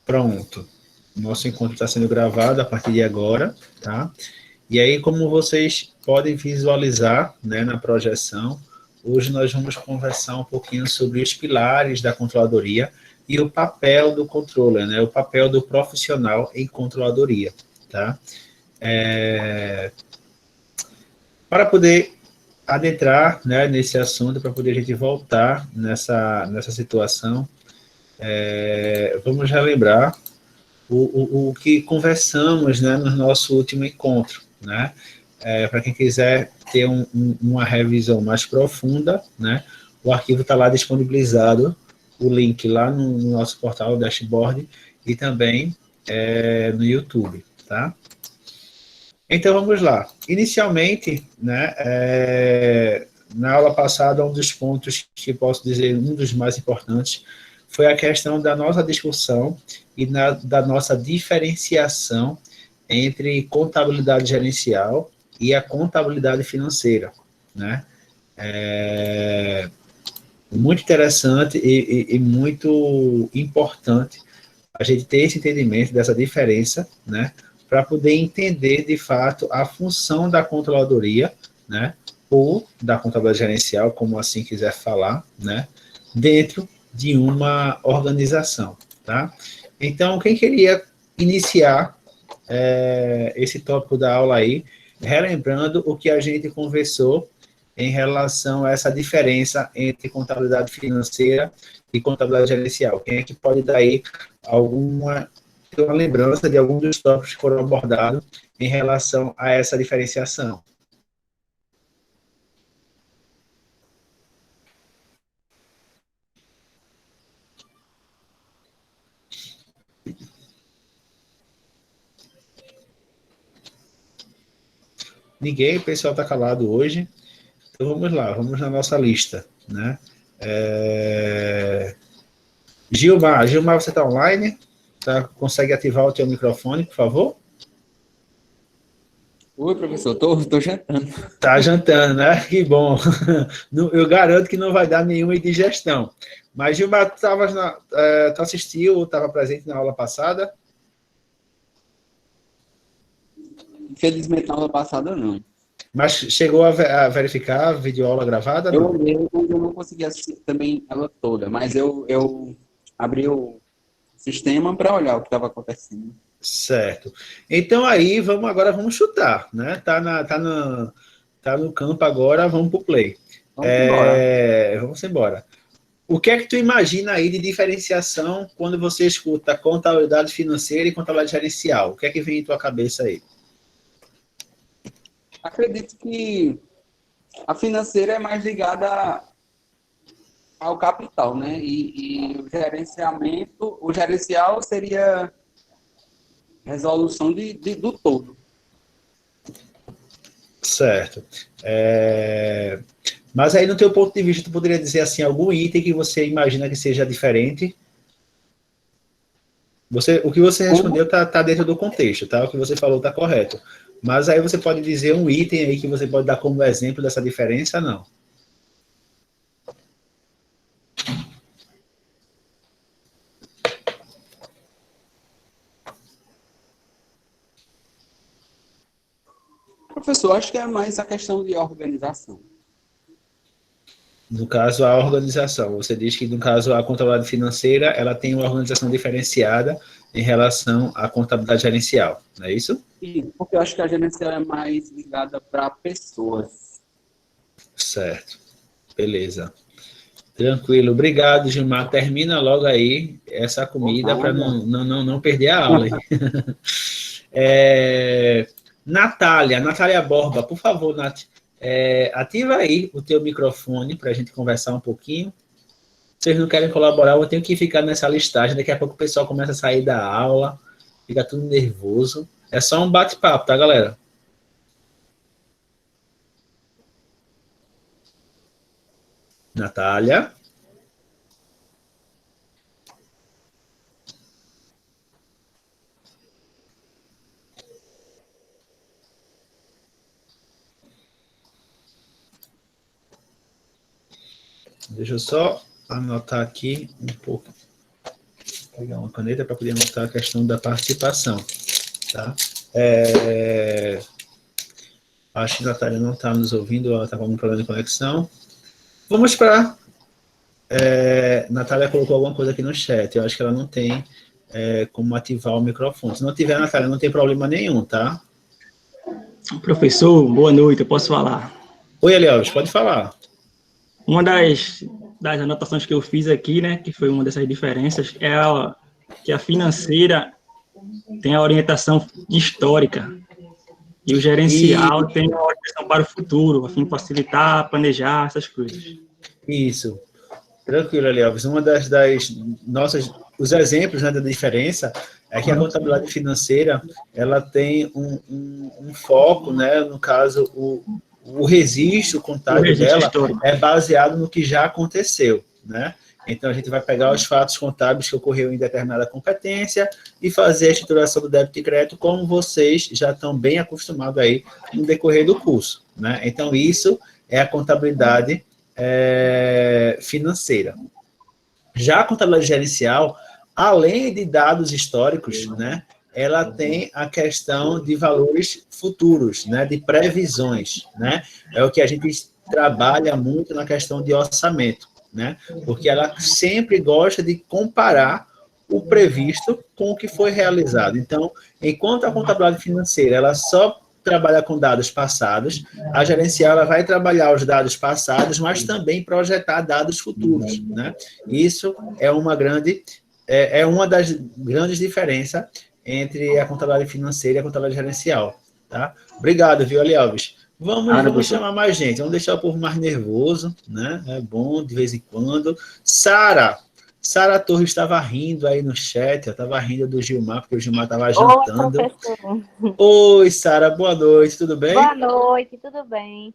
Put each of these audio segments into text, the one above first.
Pronto. Nosso encontro está sendo gravado a partir de agora, tá? E aí, como vocês podem visualizar, né, na projeção, hoje nós vamos conversar um pouquinho sobre os pilares da controladoria e o papel do controller, né, o papel do profissional em controladoria, tá? Para poder adentrar, né, nesse assunto, para poder a gente voltar nessa situação, vamos relembrar o que conversamos, né, no nosso último encontro, né? Para quem quiser ter uma revisão mais profunda, né, o arquivo está lá disponibilizado, o link lá no nosso portal Dashboard e também no YouTube, tá? Então vamos lá. Inicialmente, né, na aula passada, um dos pontos que posso dizer, um dos mais importantes, foi a questão da nossa discussão e da nossa diferenciação entre contabilidade gerencial e a contabilidade financeira, né? Muito interessante e muito importante a gente ter esse entendimento dessa diferença, né, para poder entender de fato a função da controladoria, né, ou da contabilidade gerencial, como assim quiser falar, né, dentro de uma organização, tá? Então, quem queria iniciar esse tópico da aula aí, relembrando o que a gente conversou em relação a essa diferença entre contabilidade financeira e contabilidade gerencial. Quem é que pode dar aí ter uma lembrança de algum dos tópicos que foram abordados em relação a essa diferenciação? Ninguém, o pessoal está calado hoje. Então vamos lá, vamos na nossa lista, né? Gilmar, você está online? Tá? Consegue ativar o teu microfone, por favor? Oi, professor, tô jantando. Tá jantando, né? Que bom. Eu garanto que não vai dar nenhuma indigestão. Mas, Gilmar, tu assistiu, estava presente na aula passada? Infelizmente, na aula passada, não. Mas chegou a verificar a videoaula gravada? Eu Não. olhei, mas eu não consegui assistir também ela toda, mas eu abri o sistema para olhar o que estava acontecendo. Certo. Então aí vamos chutar, né? Tá no campo agora, vamos pro play. Vamos embora. Vamos embora. O que é que tu imagina aí de diferenciação quando você escuta contabilidade financeira e contabilidade gerencial? O que é que vem em tua cabeça aí? Acredito que a financeira é mais ligada ao capital, né? E o gerencial seria resolução do todo. Certo. Mas aí, no teu ponto de vista, tu poderia dizer assim, algum item que você imagina que seja diferente? O que você Como? respondeu tá dentro do contexto, tá? O que você falou tá correto. Mas aí você pode dizer um item aí que você pode dar como exemplo dessa diferença, não? Professor, acho que é mais a questão de organização. No caso, a organização. Você diz que, no caso, a contabilidade financeira, ela tem uma organização diferenciada em relação à contabilidade gerencial, não é isso? Sim, porque eu acho que a gerencial é mais ligada para pessoas. Certo. Beleza. Tranquilo. Obrigado, Gilmar. Termina logo aí essa Ou comida para nada. não perder a aula. Hein? Natália Borba, por favor, Nath, ativa aí o teu microfone para a gente conversar um pouquinho. Vocês não querem colaborar, eu tenho que ficar nessa listagem. Daqui a pouco o pessoal começa a sair da aula, fica tudo nervoso. É só um bate-papo, tá, galera? Natália. Deixa eu só anotar aqui um pouco pegar uma caneta para poder mostrar a questão da participação, tá? Acho que a Natália não está nos ouvindo, ela está com algum problema de conexão. Vamos para... Natália colocou alguma coisa aqui no chat, eu acho que ela não tem como ativar o microfone. Se não tiver, Natália, não tem problema nenhum, tá? Professor, boa noite, eu posso falar? Oi, Elielves, pode falar. Uma das anotações que eu fiz aqui, né, que foi uma dessas diferenças, é que a financeira tem a orientação histórica e o gerencial tem a orientação para o futuro, a fim de facilitar, planejar, essas coisas. Isso. Tranquilo, Elielves. Uma das nossas... Os exemplos, né, da diferença é que a contabilidade financeira ela tem um foco, né, no caso, o registro contábil dela histórico é baseado no que já aconteceu, né? Então, a gente vai pegar os fatos contábeis que ocorreu em determinada competência e fazer a estruturação do débito e crédito como vocês já estão bem acostumados aí no decorrer do curso, né? Então, isso é a contabilidade financeira. Já a contabilidade gerencial, além de dados históricos, né, ela tem a questão de valores futuros, né, de previsões, né, é o que a gente trabalha muito na questão de orçamento, né, porque ela sempre gosta de comparar o previsto com o que foi realizado. Então, enquanto a contabilidade financeira, ela só trabalha com dados passados, a gerencial ela vai trabalhar os dados passados, mas também projetar dados futuros, né? Isso é uma das grandes diferenças entre a contabilidade financeira e a contabilidade gerencial, tá? Obrigado, viu, Elielves? Vamos chamar mais gente, vamos deixar o povo mais nervoso, né? É bom de vez em quando. Sara Torres estava rindo aí no chat, eu estava rindo do Gilmar, porque o Gilmar estava jantando. Oi, professor. Oi, Sara, boa noite, tudo bem? Boa noite, tudo bem.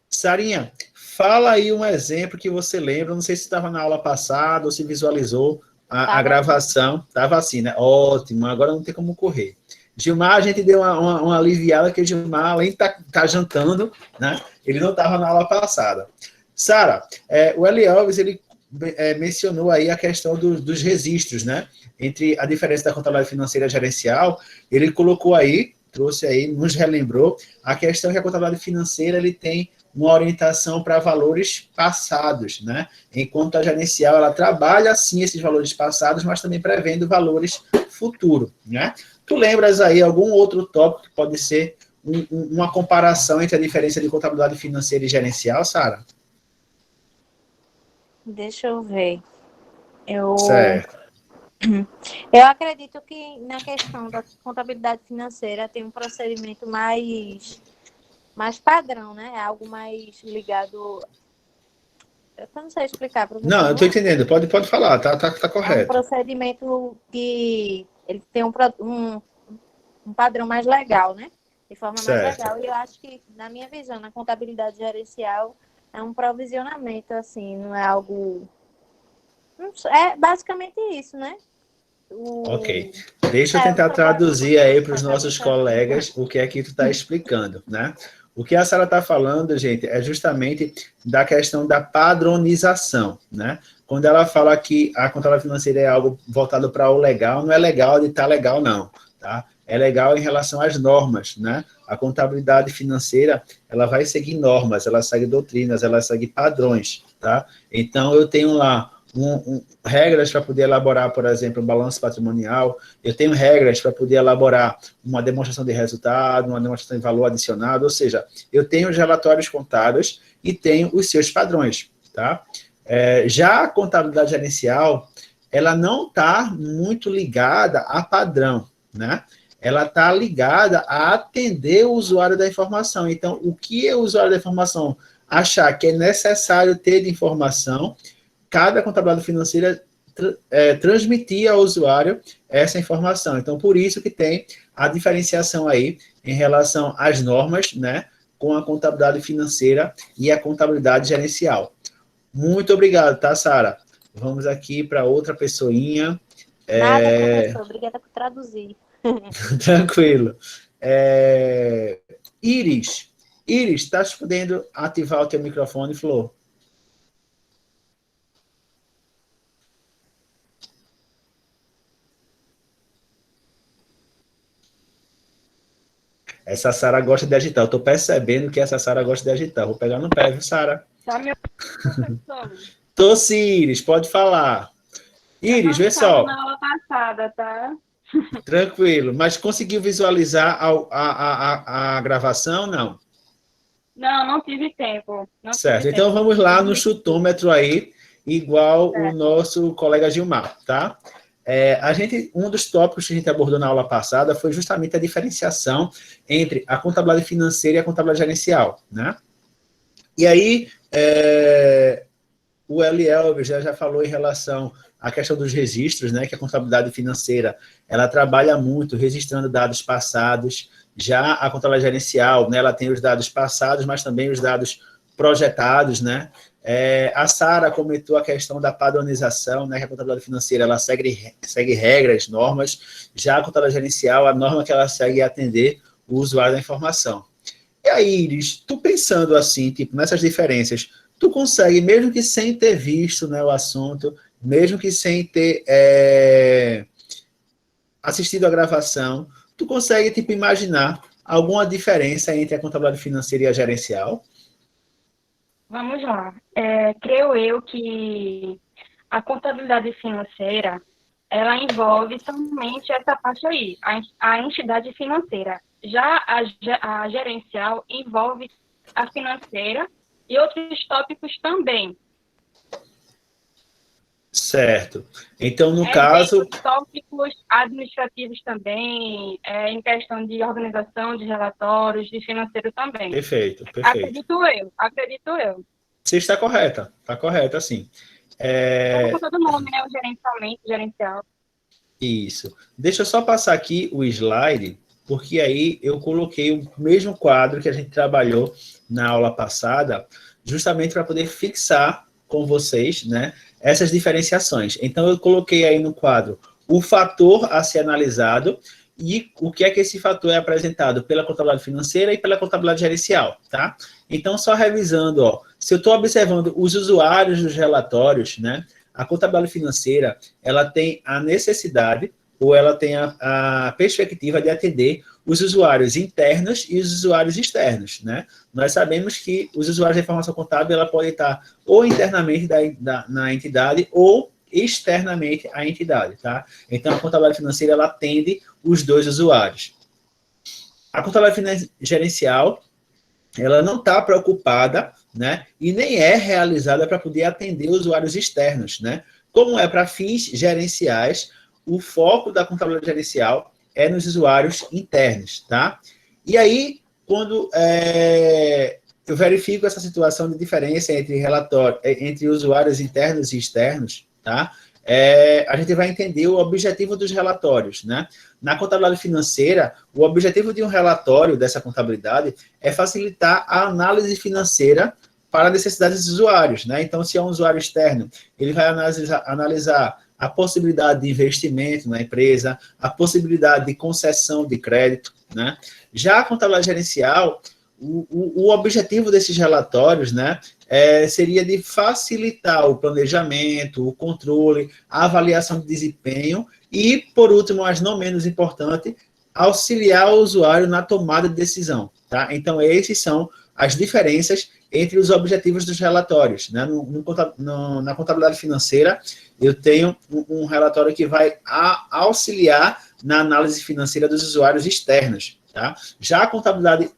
Sarinha, fala aí um exemplo que você lembra, não sei se estava na aula passada ou se visualizou a gravação. Estava assim, né? Ótimo, agora não tem como correr. Gilmar, a gente deu uma aliviada, que o Gilmar, além de tá jantando, né? Ele não estava na aula passada. Sara, o Elielves, ele mencionou aí a questão dos registros, né? Entre a diferença da contabilidade financeira e gerencial, ele colocou aí, trouxe aí, nos relembrou a questão que a contabilidade financeira ele tem uma orientação para valores passados, né? Enquanto a gerencial ela trabalha sim esses valores passados, mas também prevendo valores futuros, né? Tu lembras aí algum outro tópico que pode ser uma comparação entre a diferença de contabilidade financeira e gerencial, Sara? Deixa eu ver. Certo. Eu acredito que na questão da contabilidade financeira tem um procedimento mais padrão, né? Algo mais ligado... Eu não sei explicar, professor. Não, eu estou entendendo. Pode falar, tá correto. É um procedimento que ele tem um padrão mais legal, né? De forma mais legal. E eu acho que, na minha visão, na contabilidade gerencial, é um provisionamento, assim, não é algo... É basicamente isso, né? Ok. Deixa eu tentar traduzir aí para os nossos colegas o que é que tu está explicando, né? O que a Sara está falando, gente, é justamente da questão da padronização, né? Quando ela fala que a contabilidade financeira é algo voltado para o legal, não é legal de estar legal, não, tá? É legal em relação às normas, né? A contabilidade financeira, ela vai seguir normas, ela segue doutrinas, ela segue padrões, tá? Então, eu tenho lá regras para poder elaborar, por exemplo, um balanço patrimonial, eu tenho regras para poder elaborar uma demonstração de resultado, uma demonstração de valor adicionado, ou seja, eu tenho os relatórios contábeis e tenho os seus padrões, tá? Já a contabilidade gerencial, ela não está muito ligada a padrão, né? Ela está ligada a atender o usuário da informação. Então, o que o usuário da informação achar que é necessário ter de informação, cada contabilidade financeira transmitir ao usuário essa informação. Então, por isso que tem a diferenciação aí em relação às normas, né, com a contabilidade financeira e a contabilidade gerencial. Muito obrigado, tá, Sara? Vamos aqui para outra pessoinha. Nada, professor. Obrigada por traduzir. Tranquilo. Iris, estás podendo ativar o teu microfone, Flor? Essa Sara gosta de agitar. Eu estou percebendo que essa Sara gosta de agitar. Vou pegar no pé, viu, Sara? Tá, meu professor? Tô, Iris, pode falar. Iris, vê só. Na aula passada, tá? Tranquilo. Mas conseguiu visualizar a gravação? Não. Não tive tempo. Certo. Então vamos lá no chutômetro aí, igual o nosso colega Gilmar, tá? Um dos tópicos que a gente abordou na aula passada foi justamente a diferenciação entre a contabilidade financeira e a contabilidade gerencial, né? E aí, o Eliel já falou em relação à questão dos registros, né? Que a contabilidade financeira, ela trabalha muito registrando dados passados. Já a contabilidade gerencial, né? Ela tem os dados passados, mas também os dados projetados, né? A Sara comentou a questão da padronização, né, que a contabilidade financeira ela segue regras, normas, já a contabilidade gerencial, a norma que ela segue é atender o usuário da informação. E aí, Iris, tu pensando assim, tipo, nessas diferenças, tu consegue, mesmo que sem ter visto, né, o assunto, mesmo que sem ter assistido a gravação, tu consegue, tipo, imaginar alguma diferença entre a contabilidade financeira e a gerencial? Vamos lá. Creio eu que a contabilidade financeira, ela envolve somente essa parte aí, a entidade financeira. Já a gerencial envolve a financeira e outros tópicos também. Certo. Então, no caso... tópicos administrativos também, em questão de organização de relatórios, de financeiro também. Perfeito. Acredito eu. Você está correta, sim. Por conta do nome, né? O gerenciamento, gerencial. Isso. Deixa eu só passar aqui o slide, porque aí eu coloquei o mesmo quadro que a gente trabalhou na aula passada, justamente para poder fixar com vocês, né, essas diferenciações. Então, eu coloquei aí no quadro o fator a ser analisado e o que é que esse fator é apresentado pela contabilidade financeira e pela contabilidade gerencial, tá? Então, só revisando, ó, se eu estou observando os usuários dos relatórios, né, a contabilidade financeira, ela tem a necessidade ou ela tem a perspectiva de atender os usuários internos e os usuários externos, né? Nós sabemos que os usuários da informação contábil, ela pode estar ou internamente na entidade ou externamente à entidade, tá? Então, a contabilidade financeira, ela atende os dois usuários. A contabilidade gerencial, ela não está preocupada, né? E nem é realizada para poder atender usuários externos, né? Como é para fins gerenciais, o foco da contabilidade gerencial é nos usuários internos, tá? E aí, quando eu verifico essa situação de diferença entre usuários internos e externos, tá? A gente vai entender o objetivo dos relatórios, né? Na contabilidade financeira, o objetivo de um relatório dessa contabilidade é facilitar a análise financeira para necessidades dos usuários, né? Então, se é um usuário externo, ele vai analisar a possibilidade de investimento na empresa, a possibilidade de concessão de crédito, né? Já a contabilidade gerencial, o objetivo desses relatórios, né, seria de facilitar o planejamento, o controle, a avaliação de desempenho e, por último, mas não menos importante, auxiliar o usuário na tomada de decisão, tá? Então, esses são as diferenças entre os objetivos dos relatórios, né? Na contabilidade financeira, eu tenho um relatório que vai auxiliar na análise financeira dos usuários externos, tá? Já a contabilidade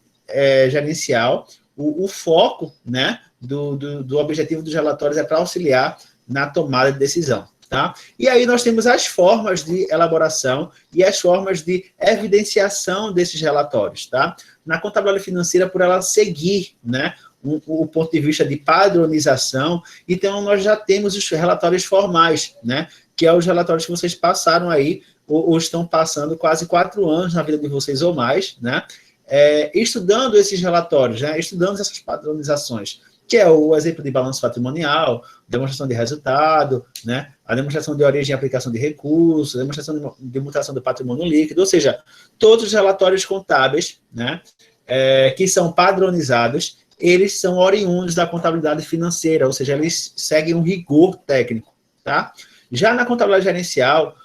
gerencial, o foco, né, do objetivo dos relatórios é para auxiliar na tomada de decisão, tá? E aí nós temos as formas de elaboração e as formas de evidenciação desses relatórios, tá? Na contabilidade financeira, por ela seguir, né, o ponto de vista de padronização, então nós já temos os relatórios formais, né, que é os relatórios que vocês passaram aí, ou estão passando quase 4 anos na vida de vocês ou mais, né, estudando esses relatórios, né, estudando essas padronizações, que é o exemplo de balanço patrimonial, demonstração de resultado, né, a demonstração de origem e aplicação de recursos, a demonstração de mutação do patrimônio líquido, ou seja, todos os relatórios contábeis, né, que são padronizados, eles são oriundos da contabilidade financeira, ou seja, eles seguem um rigor técnico, tá? Já na contabilidade gerencial,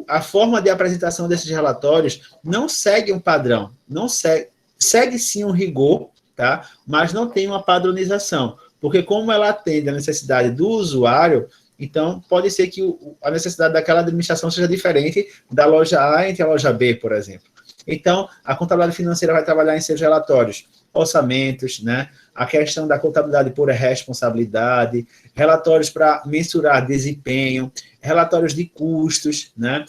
A forma de apresentação desses relatórios não segue um padrão, não segue sim um rigor, tá? Mas não tem uma padronização, porque como ela atende a necessidade do usuário, então pode ser que a necessidade daquela administração seja diferente da loja A entre a loja B, por exemplo. Então, a contabilidade financeira vai trabalhar em seus relatórios, orçamentos, né? A questão da contabilidade por responsabilidade, relatórios para mensurar desempenho, relatórios de custos, né?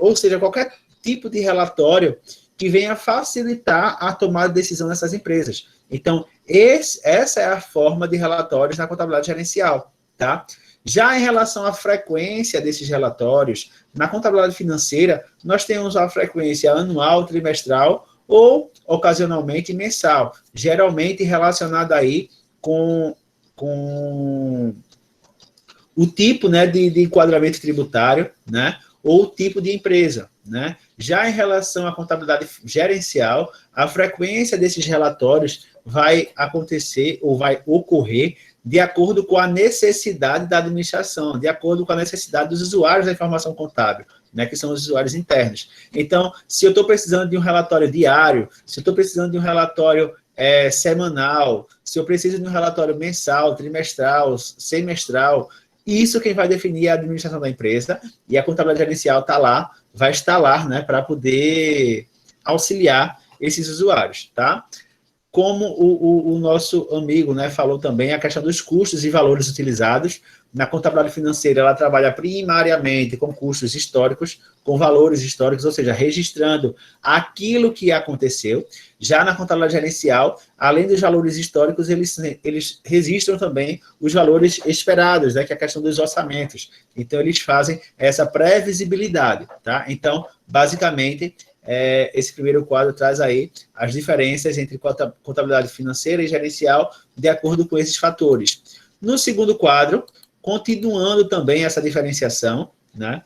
Ou seja, qualquer tipo de relatório que venha facilitar a tomada de decisão nessas empresas. Então, essa é a forma de relatórios na contabilidade gerencial, tá? Já em relação à frequência desses relatórios, na contabilidade financeira, nós temos a frequência anual, trimestral ou, ocasionalmente, mensal, geralmente relacionada aí com o tipo, né, de enquadramento tributário, né, ou o tipo de empresa, né. Já em relação à contabilidade gerencial, a frequência desses relatórios vai acontecer ou vai ocorrer de acordo com a necessidade da administração, de acordo com a necessidade dos usuários da informação contábil, né, que são os usuários internos. Então, se eu estou precisando de um relatório diário, se eu estou precisando de um relatório semanal, se eu preciso de um relatório mensal, trimestral, semestral, isso quem vai definir é a administração da empresa, e a contabilidade gerencial vai estar lá, né, para poder auxiliar esses usuários, tá? Como o nosso amigo, né, falou também, a questão dos custos e valores utilizados. Na contabilidade financeira, ela trabalha primariamente com custos históricos, com valores históricos, ou seja, registrando aquilo que aconteceu. Já na contabilidade gerencial, além dos valores históricos, eles registram também os valores esperados, né, que é a questão dos orçamentos. Então, eles fazem essa previsibilidade, tá? Então, basicamente, esse primeiro quadro traz aí as diferenças entre contabilidade financeira e gerencial de acordo com esses fatores. No segundo quadro, continuando também essa diferenciação, né,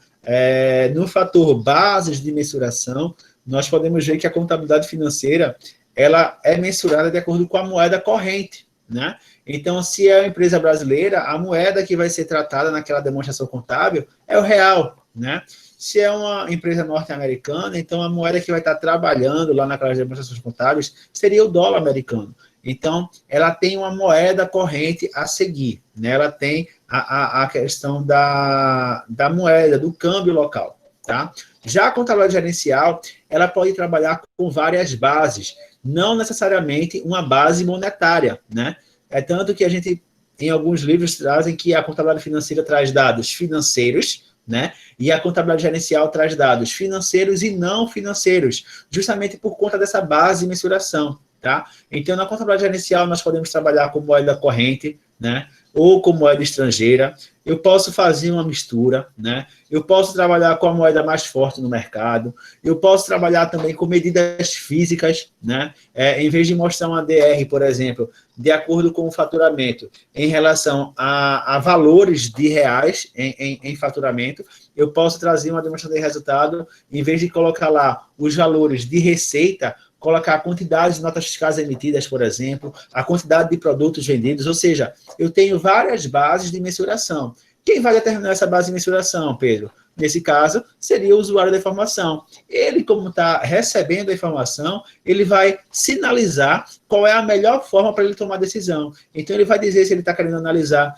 no fator bases de mensuração, nós podemos ver que a contabilidade financeira ela é mensurada de acordo com a moeda corrente, né? Então, se é uma empresa brasileira, a moeda que vai ser tratada naquela demonstração contábil é o real, né? Se é uma empresa norte-americana, então a moeda que vai estar trabalhando lá naquelas demonstrações contábeis seria o dólar americano. Então, ela tem uma moeda corrente a seguir, né? Ela tem a questão da moeda, do câmbio local, tá? Já a contabilidade gerencial, ela pode trabalhar com várias bases, não necessariamente uma base monetária, né? É tanto que a gente, em alguns livros, trazem que a contabilidade financeira traz dados financeiros, né? E a contabilidade gerencial traz dados financeiros e não financeiros, justamente por conta dessa base de mensuração, tá? Então, na contabilidade gerencial, nós podemos trabalhar com moeda corrente, né? Ou com moeda estrangeira. Eu posso fazer uma mistura, né? Eu posso trabalhar com a moeda mais forte no mercado. Eu posso trabalhar também com medidas físicas, né? Em vez de mostrar uma DR, por exemplo, de acordo com o faturamento, em relação a valores de reais em faturamento, eu posso trazer uma demonstração de resultado, em vez de colocar lá os valores de receita, colocar a quantidade de notas fiscais emitidas, por exemplo, a quantidade de produtos vendidos, ou seja, eu tenho várias bases de mensuração. Quem vai determinar essa base de mensuração, Pedro? Nesse caso, seria o usuário da informação. Ele, como está recebendo a informação, ele vai sinalizar qual é a melhor forma para ele tomar a decisão. Então, ele vai dizer se ele está querendo analisar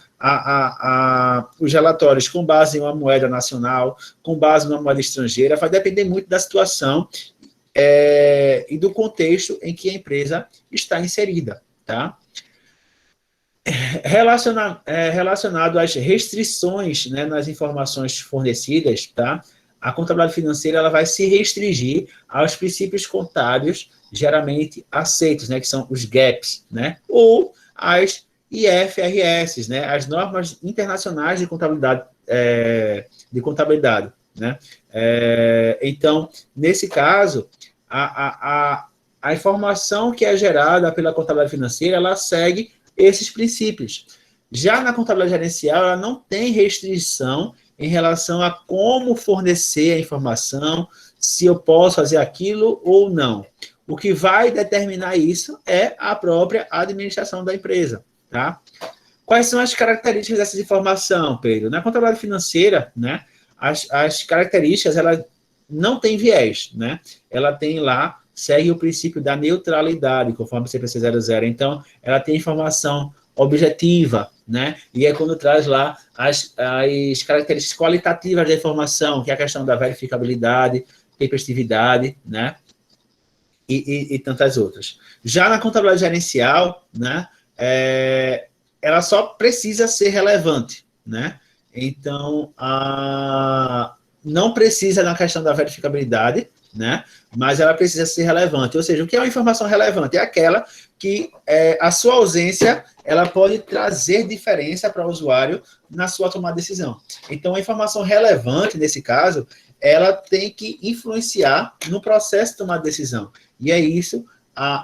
os relatórios com base em uma moeda nacional, com base numa moeda estrangeira, vai depender muito da situação e do contexto em que a empresa está inserida, tá? Relacionado às restrições, né, nas informações fornecidas, tá? A contabilidade financeira ela vai se restringir aos princípios contábeis geralmente aceitos, né, que são os GAPs, né, ou as IFRS, né, as normas internacionais de contabilidade, né? Então, nesse caso, a informação que é gerada pela contabilidade financeira, ela segue esses princípios. Já na contabilidade gerencial, ela não tem restrição em relação a como fornecer a informação, se eu posso fazer aquilo ou não. O que vai determinar isso é a própria administração da empresa, tá? Quais são as características dessa informação, Pedro? Na contabilidade financeira, né, as características, ela não tem viés, né? Ela tem lá, segue o princípio da neutralidade, conforme o CPC 00. Então, ela tem informação objetiva, né? E é quando traz lá as características qualitativas da informação, que é a questão da verificabilidade, tempestividade, né? E tantas outras. Já na contabilidade gerencial, né? Ela só precisa ser relevante, né? Então, não precisa na questão da verificabilidade, né? Mas ela precisa ser relevante. Ou seja, o que é uma informação relevante? É aquela que a sua ausência ela pode trazer diferença para o usuário na sua tomada de decisão. Então, a informação relevante, nesse caso, ela tem que influenciar no processo de tomada de decisão. E é isso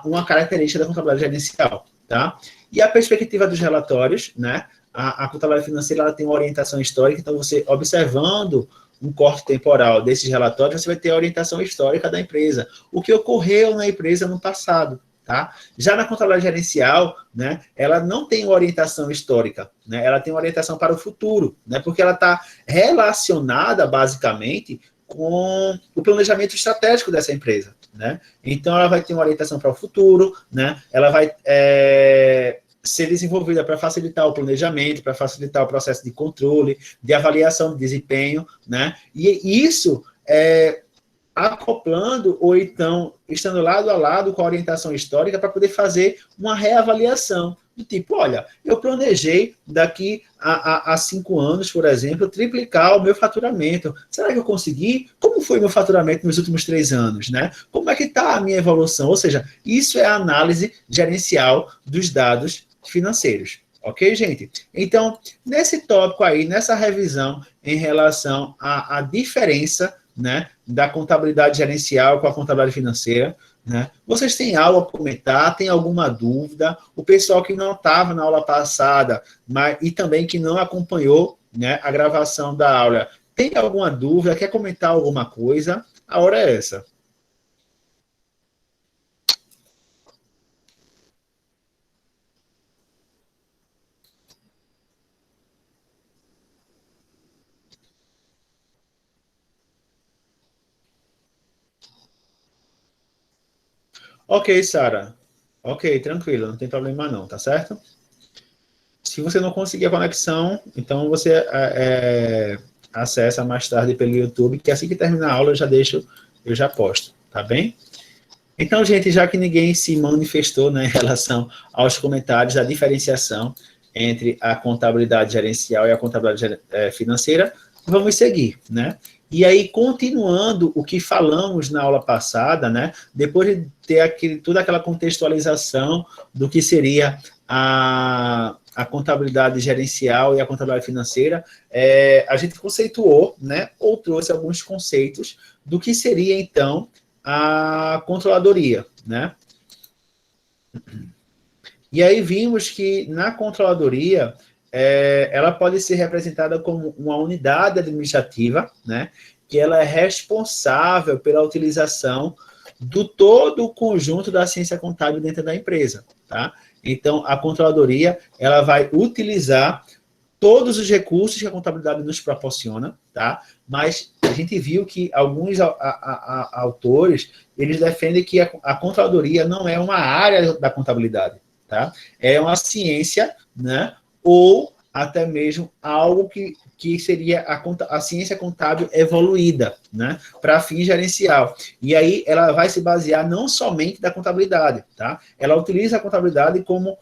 uma característica da contabilidade gerencial, tá? E a perspectiva dos relatórios, né? A contabilidade financeira ela tem uma orientação histórica, então você, observando um corte temporal desses relatórios, você vai ter a orientação histórica da empresa, o que ocorreu na empresa no passado, tá? Já na contabilidade gerencial, né, ela não tem uma orientação histórica, né? Ela tem uma orientação para o futuro, né? Porque ela está relacionada, basicamente, com o planejamento estratégico dessa empresa, né? Então, ela vai ter uma orientação para o futuro, né? Ela vai ser desenvolvida para facilitar o planejamento, para facilitar o processo de controle, de avaliação de desempenho, né? E isso acoplando ou então estando lado a lado com a orientação histórica para poder fazer uma reavaliação do tipo, olha, eu planejei daqui a 5 anos, por exemplo, triplicar o meu faturamento. Será que eu consegui? Como foi meu faturamento nos últimos 3 anos, né? Como é que está a minha evolução? Ou seja, isso é a análise gerencial dos dados financeiros. Ok, gente? Então, nesse tópico aí, nessa revisão em relação à diferença, né, da contabilidade gerencial com a contabilidade financeira, né? Vocês têm algo a comentar? Tem alguma dúvida? O pessoal que não estava na aula passada, e também que não acompanhou, né, a gravação da aula, tem alguma dúvida? Quer comentar alguma coisa? A hora é essa. Ok, Sara. Ok, tranquilo, não tem problema não, tá certo? Se você não conseguir a conexão, então você acessa mais tarde pelo YouTube, que assim que terminar a aula eu já posto, tá bem? Então, gente, já que ninguém se manifestou, né, em relação aos comentários da diferenciação entre a contabilidade gerencial e a contabilidade financeira, vamos seguir, né? E aí, continuando o que falamos na aula passada, né, depois de ter toda aquela contextualização do que seria a contabilidade gerencial e a contabilidade financeira, a gente conceituou, né, ou trouxe alguns conceitos do que seria, então, a controladoria, né? E aí vimos que na controladoria ela pode ser representada como uma unidade administrativa, né? Que ela é responsável pela utilização do todo o conjunto da ciência contábil dentro da empresa, tá? Então, a controladoria, ela vai utilizar todos os recursos que a contabilidade nos proporciona, tá? Mas a gente viu que alguns autores, eles defendem que a controladoria não é uma área da contabilidade, tá? É uma ciência, né? Ou até mesmo algo que seria a ciência contábil evoluída, né? Para fim gerencial. E aí ela vai se basear não somente da contabilidade, tá? Ela utiliza a contabilidade como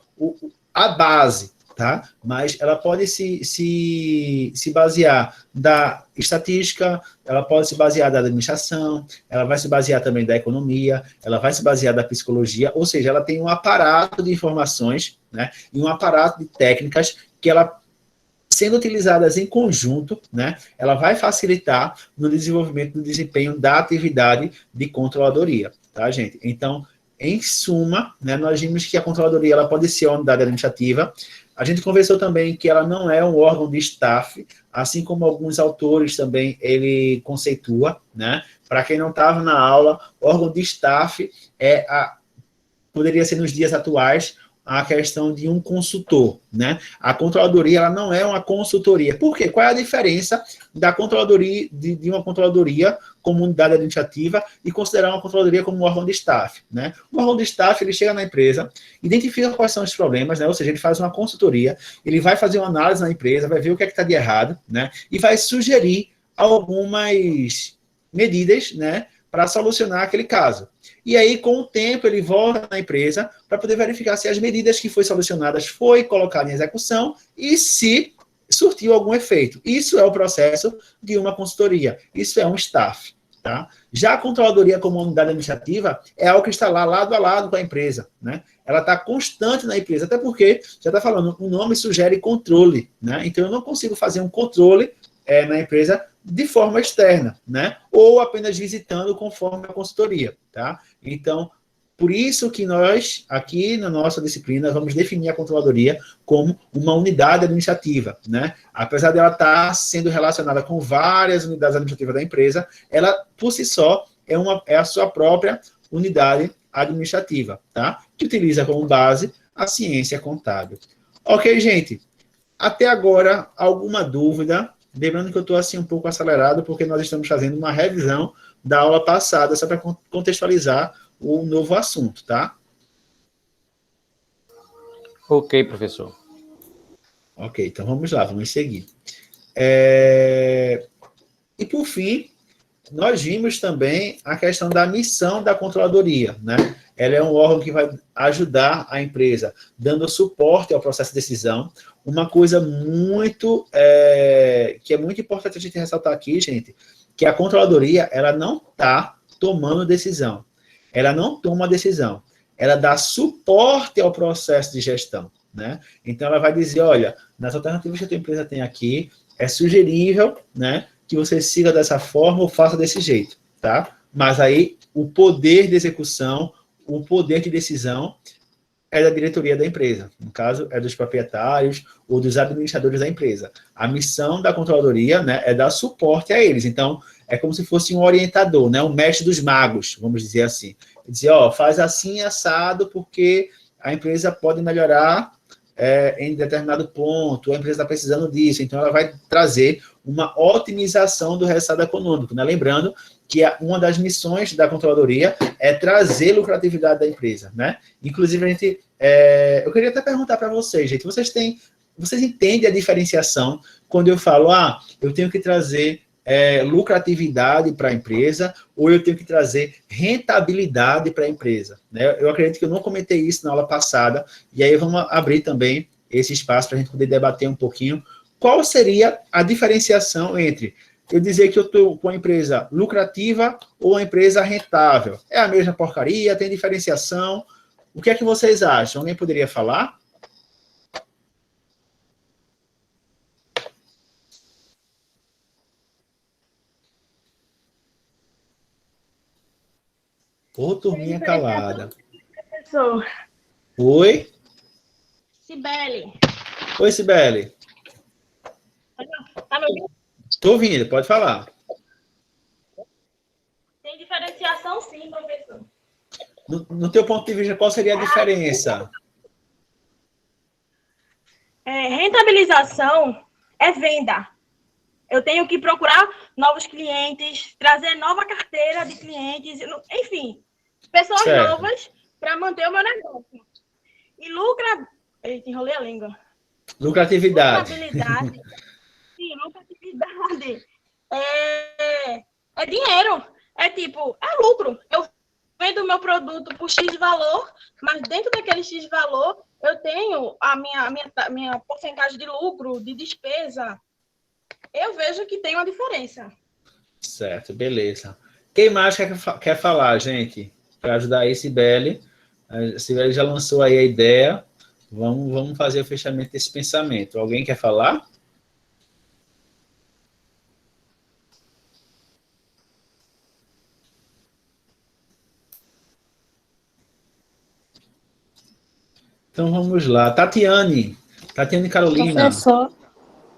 a base, tá? Mas ela pode se basear da estatística, ela pode se basear da administração, ela vai se basear também da economia, ela vai se basear da psicologia, ou seja, ela tem um aparato de informações, né? E um aparato de técnicas que ela, sendo utilizadas em conjunto, né, ela vai facilitar no desenvolvimento do desempenho da atividade de controladoria, tá, gente? Então, em suma, né, nós vimos que a controladoria ela pode ser uma unidade administrativa. A gente conversou também que ela não é um órgão de staff, assim como alguns autores também ele conceitua, né? Para quem não estava na aula, órgão de staff poderia ser nos dias atuais a questão de um consultor, né? A controladoria, ela não é uma consultoria. Por quê? Qual é a diferença da controladoria, de uma controladoria como unidade administrativa e considerar uma controladoria como um órgão de staff, né? O órgão de staff, ele chega na empresa, identifica quais são os problemas, né? Ou seja, ele faz uma consultoria, ele vai fazer uma análise na empresa, vai ver o que é que está de errado, né? E vai sugerir algumas medidas, né, para solucionar aquele caso. E aí, com o tempo, ele volta na empresa para poder verificar se as medidas que foram solucionadas foi colocada em execução e se surtiu algum efeito. Isso é o processo de uma consultoria. Isso é um staff. Tá? Já a controladoria como unidade administrativa é algo que está lá lado a lado com a empresa. Né? Ela está constante na empresa, até porque, já está falando, o nome sugere controle. Né? Então, eu não consigo fazer um controle na empresa de forma externa, né? Ou apenas visitando conforme a consultoria, tá? Então, por isso que nós, aqui na nossa disciplina, vamos definir a controladoria como uma unidade administrativa, né? Apesar dela estar sendo relacionada com várias unidades administrativas da empresa, ela, por si só, é a sua própria unidade administrativa, tá? Que utiliza como base a ciência contábil. Ok, gente? Até agora, alguma dúvida? Lembrando que eu estou assim um pouco acelerado, porque nós estamos fazendo uma revisão da aula passada, só para contextualizar o novo assunto, tá? Ok, professor. Ok, então vamos lá, vamos seguir. E por fim, nós vimos também a questão da missão da controladoria, né? Ela é um órgão que vai ajudar a empresa, dando suporte ao processo de decisão. Uma coisa que é muito importante a gente ressaltar aqui, gente, que a controladoria, ela não está tomando decisão. Ela não toma decisão. Ela dá suporte ao processo de gestão, né? Então, ela vai dizer, olha, nas alternativas que a tua empresa tem aqui, é sugerível, né, que você siga dessa forma ou faça desse jeito, tá? Mas aí, o poder de execução, o poder de decisão é da diretoria da empresa. No caso, é dos proprietários ou dos administradores da empresa. A missão da controladoria, né, é dar suporte a eles. Então, é como se fosse um orientador, né, um mestre dos magos, vamos dizer assim. Dizer, ó, faz assim, assado, porque a empresa pode melhorar em determinado ponto, a empresa está precisando disso. Então, ela vai trazer uma otimização do resultado econômico, né? Lembrando que uma das missões da controladoria é trazer lucratividade da empresa, né? Inclusive, eu queria até perguntar para vocês, gente, vocês entendem a diferenciação quando eu falo, eu tenho que trazer lucratividade para a empresa ou eu tenho que trazer rentabilidade para a empresa, né? Eu acredito que eu não comentei isso na aula passada, e aí vamos abrir também esse espaço para a gente poder debater um pouquinho qual seria a diferenciação entre eu dizer que eu estou com uma empresa lucrativa ou uma empresa rentável. É a mesma porcaria, tem diferenciação. O que é que vocês acham? Alguém poderia falar? Ô, turminha calada. Professor. Oi? Cibele. Oi, Cibele. Tá me ouvindo? Estou ouvindo, pode falar. Tem diferenciação sim, professor. No teu ponto de vista, qual seria a diferença? Rentabilização é venda. Eu tenho que procurar novos clientes, trazer nova carteira de clientes, enfim, pessoas novas para manter o meu negócio. E Eita, enrolei a língua. Lucratividade. Sim, lucratividade. É dinheiro. É tipo, é lucro. Eu vendo o meu produto por X valor, mas dentro daquele X valor, eu tenho a minha porcentagem de lucro, de despesa. Eu vejo que tem uma diferença. Certo, beleza. Quem mais quer falar, gente? Para ajudar aí, Cibele. A Cibele já lançou aí a ideia. Vamos fazer o fechamento desse pensamento. Alguém quer falar? Então vamos lá. Tatiane Carolina. Professor.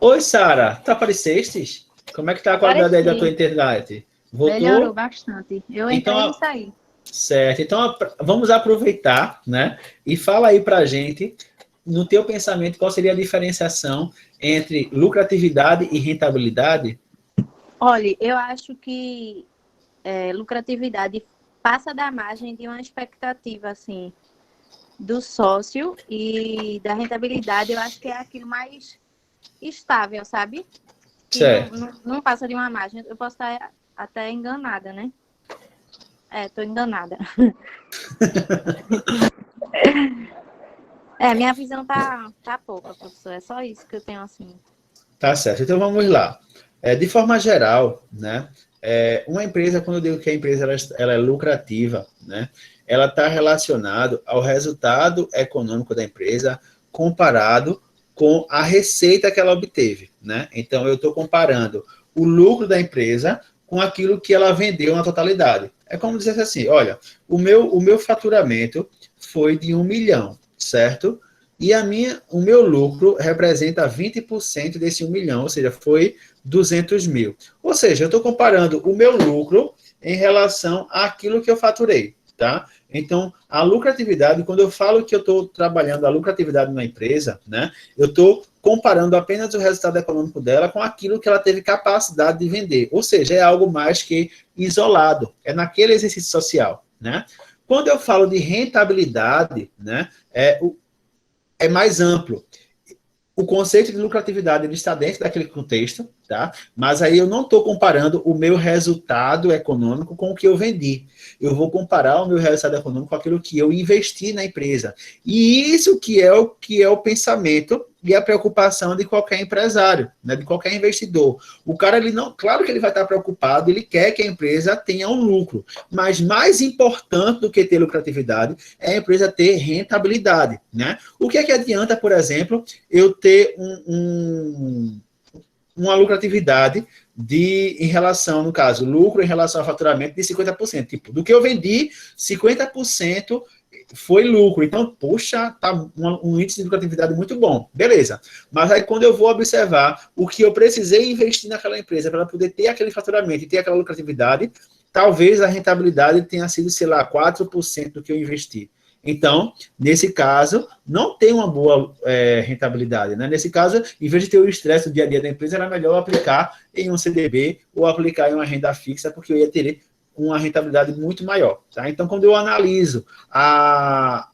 Oi, Sara. Tu aparecestes? Como é que tá a qualidade aí da tua internet? Voltou? Melhorou bastante. Eu entrei e saí. Certo. Então, vamos aproveitar, né? E fala aí para a gente, no teu pensamento, qual seria a diferenciação entre lucratividade e rentabilidade? Olha, eu acho que lucratividade passa da margem de uma expectativa, assim, do sócio, e da rentabilidade eu acho que é aquilo mais estável, sabe? Que Certo. não passa de uma margem. Eu posso estar até enganada, né? Tô enganada. Minha visão tá pouca, professor. É só isso que eu tenho, assim. Tá certo. Então, vamos lá. De forma geral, né? Uma empresa, quando eu digo que a empresa ela é lucrativa, né? Ela está relacionada ao resultado econômico da empresa comparado com a receita que ela obteve, né? Então, eu estou comparando o lucro da empresa com aquilo que ela vendeu na totalidade. É como dizer assim, olha, o meu faturamento foi de 1 milhão, certo? E o meu lucro representa 20% desse 1 milhão, ou seja, foi 200 mil. Ou seja, eu estou comparando o meu lucro em relação àquilo que eu faturei, tá? Então, a lucratividade, quando eu falo que eu estou trabalhando a lucratividade na empresa, né, eu estou comparando apenas o resultado econômico dela com aquilo que ela teve capacidade de vender. Ou seja, é algo mais que isolado, é naquele exercício social, né? Quando eu falo de rentabilidade, né, é mais amplo. O conceito de lucratividade ele está dentro daquele contexto, tá? Mas aí eu não estou comparando o meu resultado econômico com o que eu vendi. Eu vou comparar o meu resultado econômico com aquilo que eu investi na empresa. E isso que é o pensamento e a preocupação de qualquer empresário, né? De qualquer investidor. O cara, ele não, claro que ele vai estar preocupado, ele quer que a empresa tenha um lucro, mas mais importante do que ter lucratividade é a empresa ter rentabilidade, né? O que é que adianta, por exemplo, eu ter uma lucratividade em relação, no caso, lucro em relação ao faturamento de 50%. Tipo, do que eu vendi, 50% foi lucro. Então, poxa, tá um índice de lucratividade muito bom. Beleza. Mas aí, quando eu vou observar o que eu precisei investir naquela empresa para poder ter aquele faturamento e ter aquela lucratividade, talvez a rentabilidade tenha sido, sei lá, 4% do que eu investi. Então, nesse caso, não tem uma boa rentabilidade, né? Nesse caso, em vez de ter o estresse do dia a dia da empresa, era melhor aplicar em um CDB ou aplicar em uma renda fixa, porque eu ia ter uma rentabilidade muito maior, tá? Então, quando eu analiso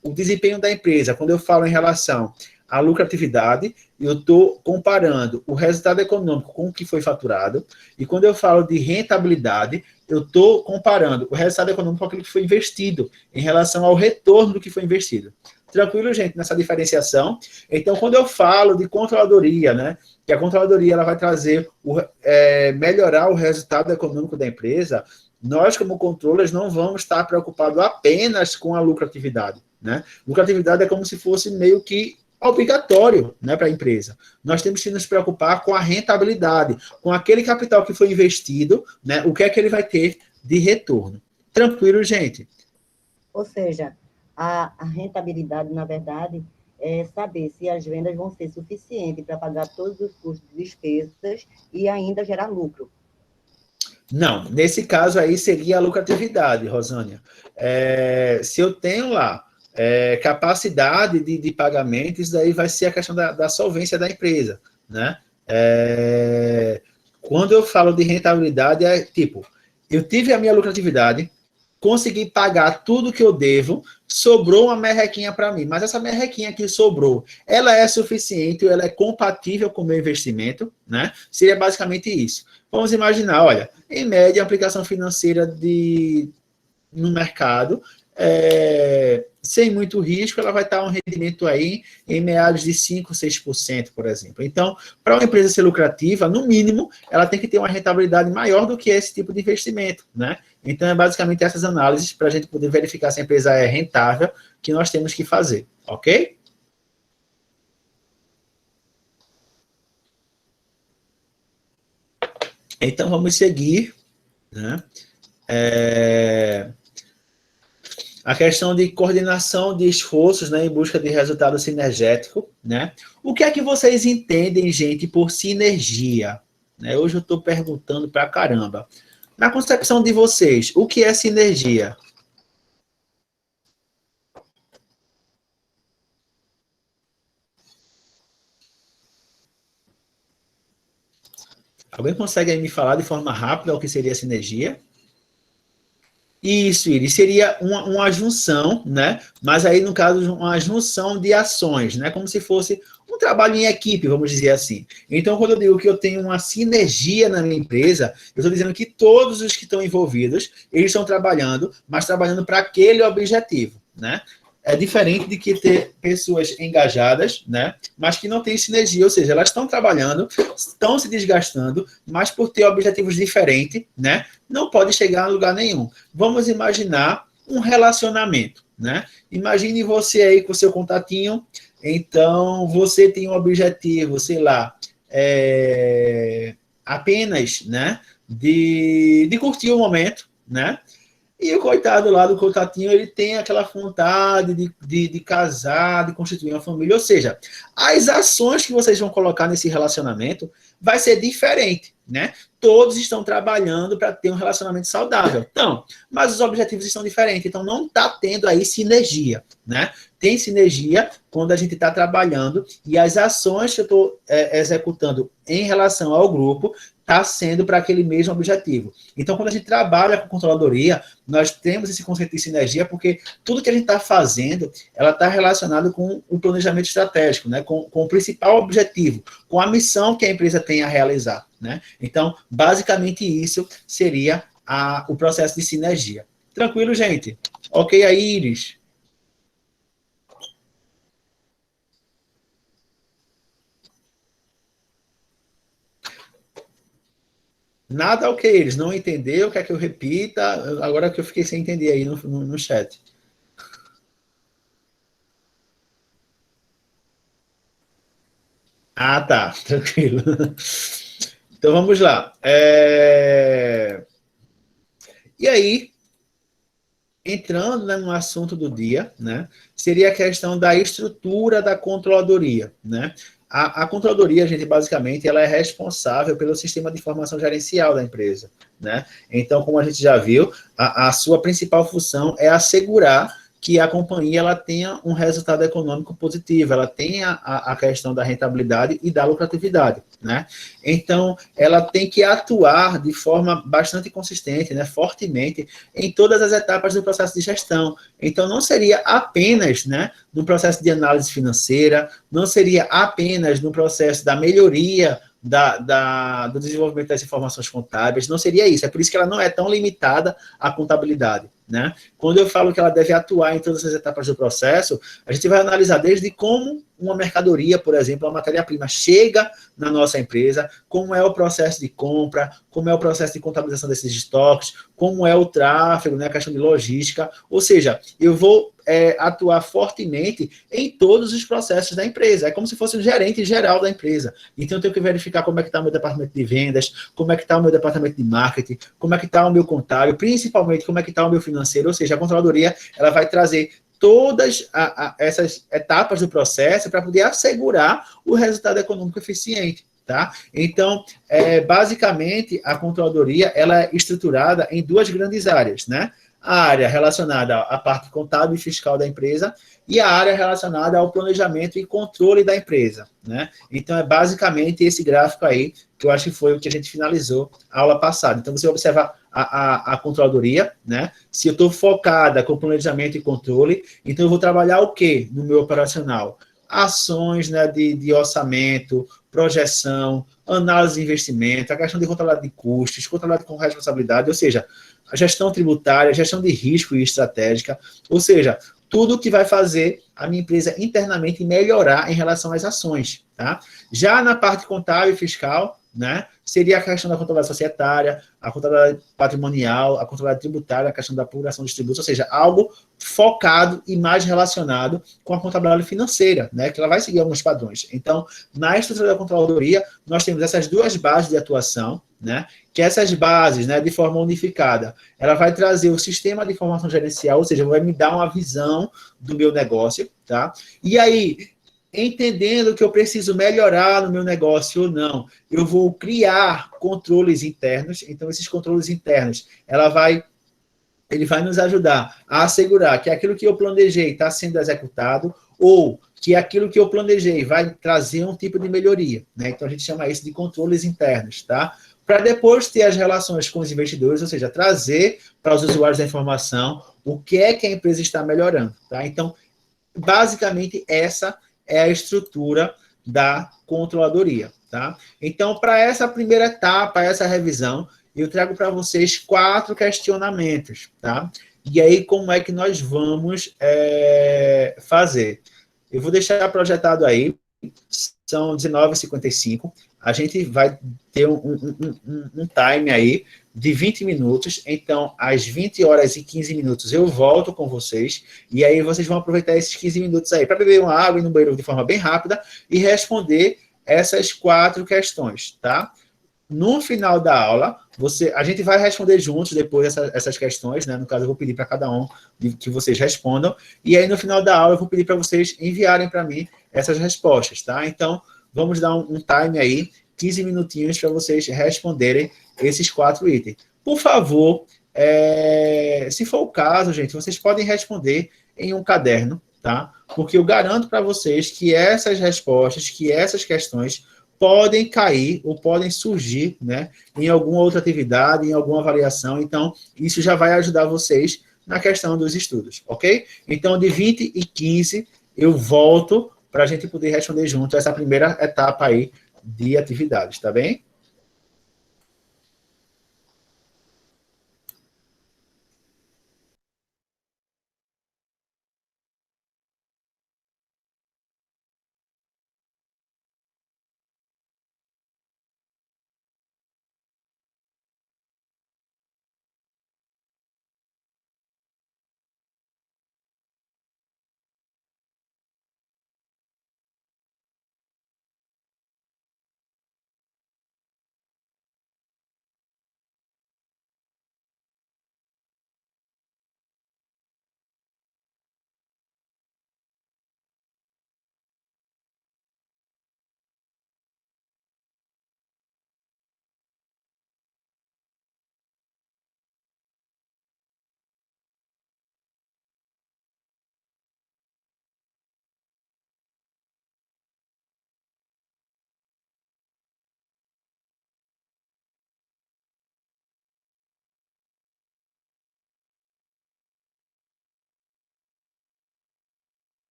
o desempenho da empresa, quando eu falo em relação à lucratividade, eu estou comparando o resultado econômico com o que foi faturado, e quando eu falo de rentabilidade, eu estou comparando o resultado econômico com aquilo que foi investido, em relação ao retorno do que foi investido. Tranquilo, gente, nessa diferenciação? Então, quando eu falo de controladoria, né, que a controladoria ela vai trazer, melhorar o resultado econômico da empresa, nós, como controllers, não vamos estar preocupados apenas com a lucratividade, né? Lucratividade é como se fosse meio que obrigatório, né, para a empresa. Nós temos que nos preocupar com a rentabilidade, com aquele capital que foi investido, né, o que é que ele vai ter de retorno. Tranquilo, gente? Ou seja, a rentabilidade, na verdade, é saber se as vendas vão ser suficientes para pagar todos os custos e despesas e ainda gerar lucro. Não, nesse caso aí seria a lucratividade, Rosânia. Se eu tenho lá capacidade de pagamento, isso daí vai ser a questão da solvência da empresa, né? Quando eu falo de rentabilidade, tipo, eu tive a minha lucratividade, consegui pagar tudo que eu devo, sobrou uma merrequinha para mim, mas essa merrequinha que sobrou, ela é suficiente, ela é compatível com o meu investimento, né? Seria basicamente isso. Vamos imaginar, olha, em média, a aplicação financeira no mercado, sem muito risco, ela vai estar um rendimento aí em meados de 5%, 6%, por exemplo. Então, para uma empresa ser lucrativa, no mínimo, ela tem que ter uma rentabilidade maior do que esse tipo de investimento, né? Então, é basicamente essas análises para a gente poder verificar se a empresa é rentável que nós temos que fazer, ok? Então, vamos seguir, né? A questão de coordenação de esforços, né, em busca de resultado sinergético, né? O que é que vocês entendem, gente, por sinergia? Né? Hoje eu estou perguntando pra caramba. Na concepção de vocês, o que é sinergia? Alguém consegue aí me falar de forma rápida o que seria sinergia? Isso, Iris, seria uma junção, né? Mas aí, no caso, uma junção de ações, né? Como se fosse um trabalho em equipe, vamos dizer assim. Então, quando eu digo que eu tenho uma sinergia na minha empresa, eu estou dizendo que todos os que estão envolvidos, eles estão trabalhando, mas trabalhando para aquele objetivo, né? É diferente de que ter pessoas engajadas, né, mas que não têm sinergia, ou seja, elas estão trabalhando, estão se desgastando, mas por ter objetivos diferentes, né, não pode chegar a lugar nenhum. Vamos imaginar um relacionamento, né? Imagine você aí com o seu contatinho, então você tem um objetivo, sei lá, apenas, né, de curtir o momento, né? E o coitado lá do contatinho, ele tem aquela vontade de casar, de constituir uma família. Ou seja, as ações que vocês vão colocar nesse relacionamento vai ser diferente, né? Todos estão trabalhando para ter um relacionamento saudável. Então, mas os objetivos estão diferentes. Então, não está tendo aí sinergia, né? Tem sinergia quando a gente está trabalhando e as ações que eu estou executando em relação ao grupo está sendo para aquele mesmo objetivo. Então, quando a gente trabalha com controladoria, nós temos esse conceito de sinergia, porque tudo que a gente está fazendo, ela está relacionado com o planejamento estratégico, né? Com o principal objetivo, com a missão que a empresa tem a realizar, né? Então, basicamente isso seria o processo de sinergia. Tranquilo, gente? Ok, aí, Iris? Nada ok, eles não entenderam, quer que eu repita? Agora que eu fiquei sem entender aí no chat. Ah, tá, tranquilo. Então vamos lá. E aí, entrando, né, no assunto do dia, né, seria a questão da estrutura da controladoria, né? A controladoria, gente, basicamente, ela é responsável pelo sistema de informação gerencial da empresa, né? Então, como a gente já viu, a sua principal função é assegurar que a companhia ela tenha um resultado econômico positivo, ela tenha a questão da rentabilidade e da lucratividade, né? Então, ela tem que atuar de forma bastante consistente, né, fortemente, em todas as etapas do processo de gestão. Então, não seria apenas, né, no processo de análise financeira, não seria apenas no processo da melhoria do desenvolvimento das informações contábeis, não seria isso. É por isso que ela não é tão limitada à contabilidade, né? Quando eu falo que ela deve atuar em todas as etapas do processo, a gente vai analisar desde como uma mercadoria, por exemplo, uma matéria-prima chega na nossa empresa, como é o processo de compra, como é o processo de contabilização desses estoques, como é o tráfego, né, a questão de logística, ou seja, eu vou atuar fortemente em todos os processos da empresa, é como se fosse o gerente geral da empresa, então eu tenho que verificar como é que está o meu departamento de vendas, como é que está o meu departamento de marketing, como é que está o meu contábil, principalmente como é que está o meu financeiro, ou seja, a controladoria, ela vai trazer todas essas etapas do processo para poder assegurar o resultado econômico eficiente, tá? Então, basicamente, a controladoria ela é estruturada em duas grandes áreas, né? A área relacionada à parte contábil e fiscal da empresa e a área relacionada ao planejamento e controle da empresa, né? Então, é basicamente esse gráfico aí, que eu acho que foi o que a gente finalizou a aula passada. Então, você vai observar a controladoria, né? Se eu estou focada com planejamento e controle, então eu vou trabalhar o quê no meu operacional? Ações, né, de orçamento, projeção, análise de investimento, a questão de controle de custos, controle com responsabilidade, ou seja, a gestão tributária, a gestão de risco e estratégica, ou seja, tudo que vai fazer a minha empresa internamente melhorar em relação às ações, tá? Já na parte contábil e fiscal, né, seria a questão da contabilidade societária, a contabilidade patrimonial, a contabilidade tributária, a questão da apuração dos tributos, ou seja, algo focado e mais relacionado com a contabilidade financeira, né, que ela vai seguir alguns padrões. Então, na estrutura da controladoria, nós temos essas duas bases de atuação, né, que essas bases, né, de forma unificada, ela vai trazer o sistema de informação gerencial, ou seja, vai me dar uma visão do meu negócio, tá? E aí, entendendo que eu preciso melhorar no meu negócio ou não, eu vou criar controles internos. Então, esses controles internos, ele vai nos ajudar a assegurar que aquilo que eu planejei está sendo executado, ou que aquilo que eu planejei vai trazer um tipo de melhoria, né? Então, a gente chama isso de controles internos, tá? Para depois ter as relações com os investidores, ou seja, trazer para os usuários da informação o que é que a empresa está melhorando, tá? Então, basicamente, essa é a estrutura da controladoria, tá? Então, para essa primeira etapa, essa revisão, eu trago para vocês 4 questionamentos, tá? E aí, como é que nós vamos fazer? Eu vou deixar projetado aí, são 19h55, a gente vai ter um time aí de 20 minutos, então às 20h15 eu volto com vocês, e aí vocês vão aproveitar esses 15 minutos aí para beber uma água e no banheiro de forma bem rápida e responder essas 4 questões, tá? No final da aula, a gente vai responder juntos depois essas questões, né? No caso, eu vou pedir para cada um que vocês respondam, e aí no final da aula eu vou pedir para vocês enviarem para mim essas respostas, tá? Então, vamos dar um time aí, 15 minutinhos para vocês responderem esses 4 itens. Por favor, se for o caso, gente, vocês podem responder em um caderno, tá? Porque eu garanto para vocês que essas respostas, que essas questões podem cair ou podem surgir, né, em alguma outra atividade, em alguma avaliação. Então, isso já vai ajudar vocês na questão dos estudos, ok? Então, de 20h15, eu volto para a gente poder responder junto essa primeira etapa aí de atividades, tá bem?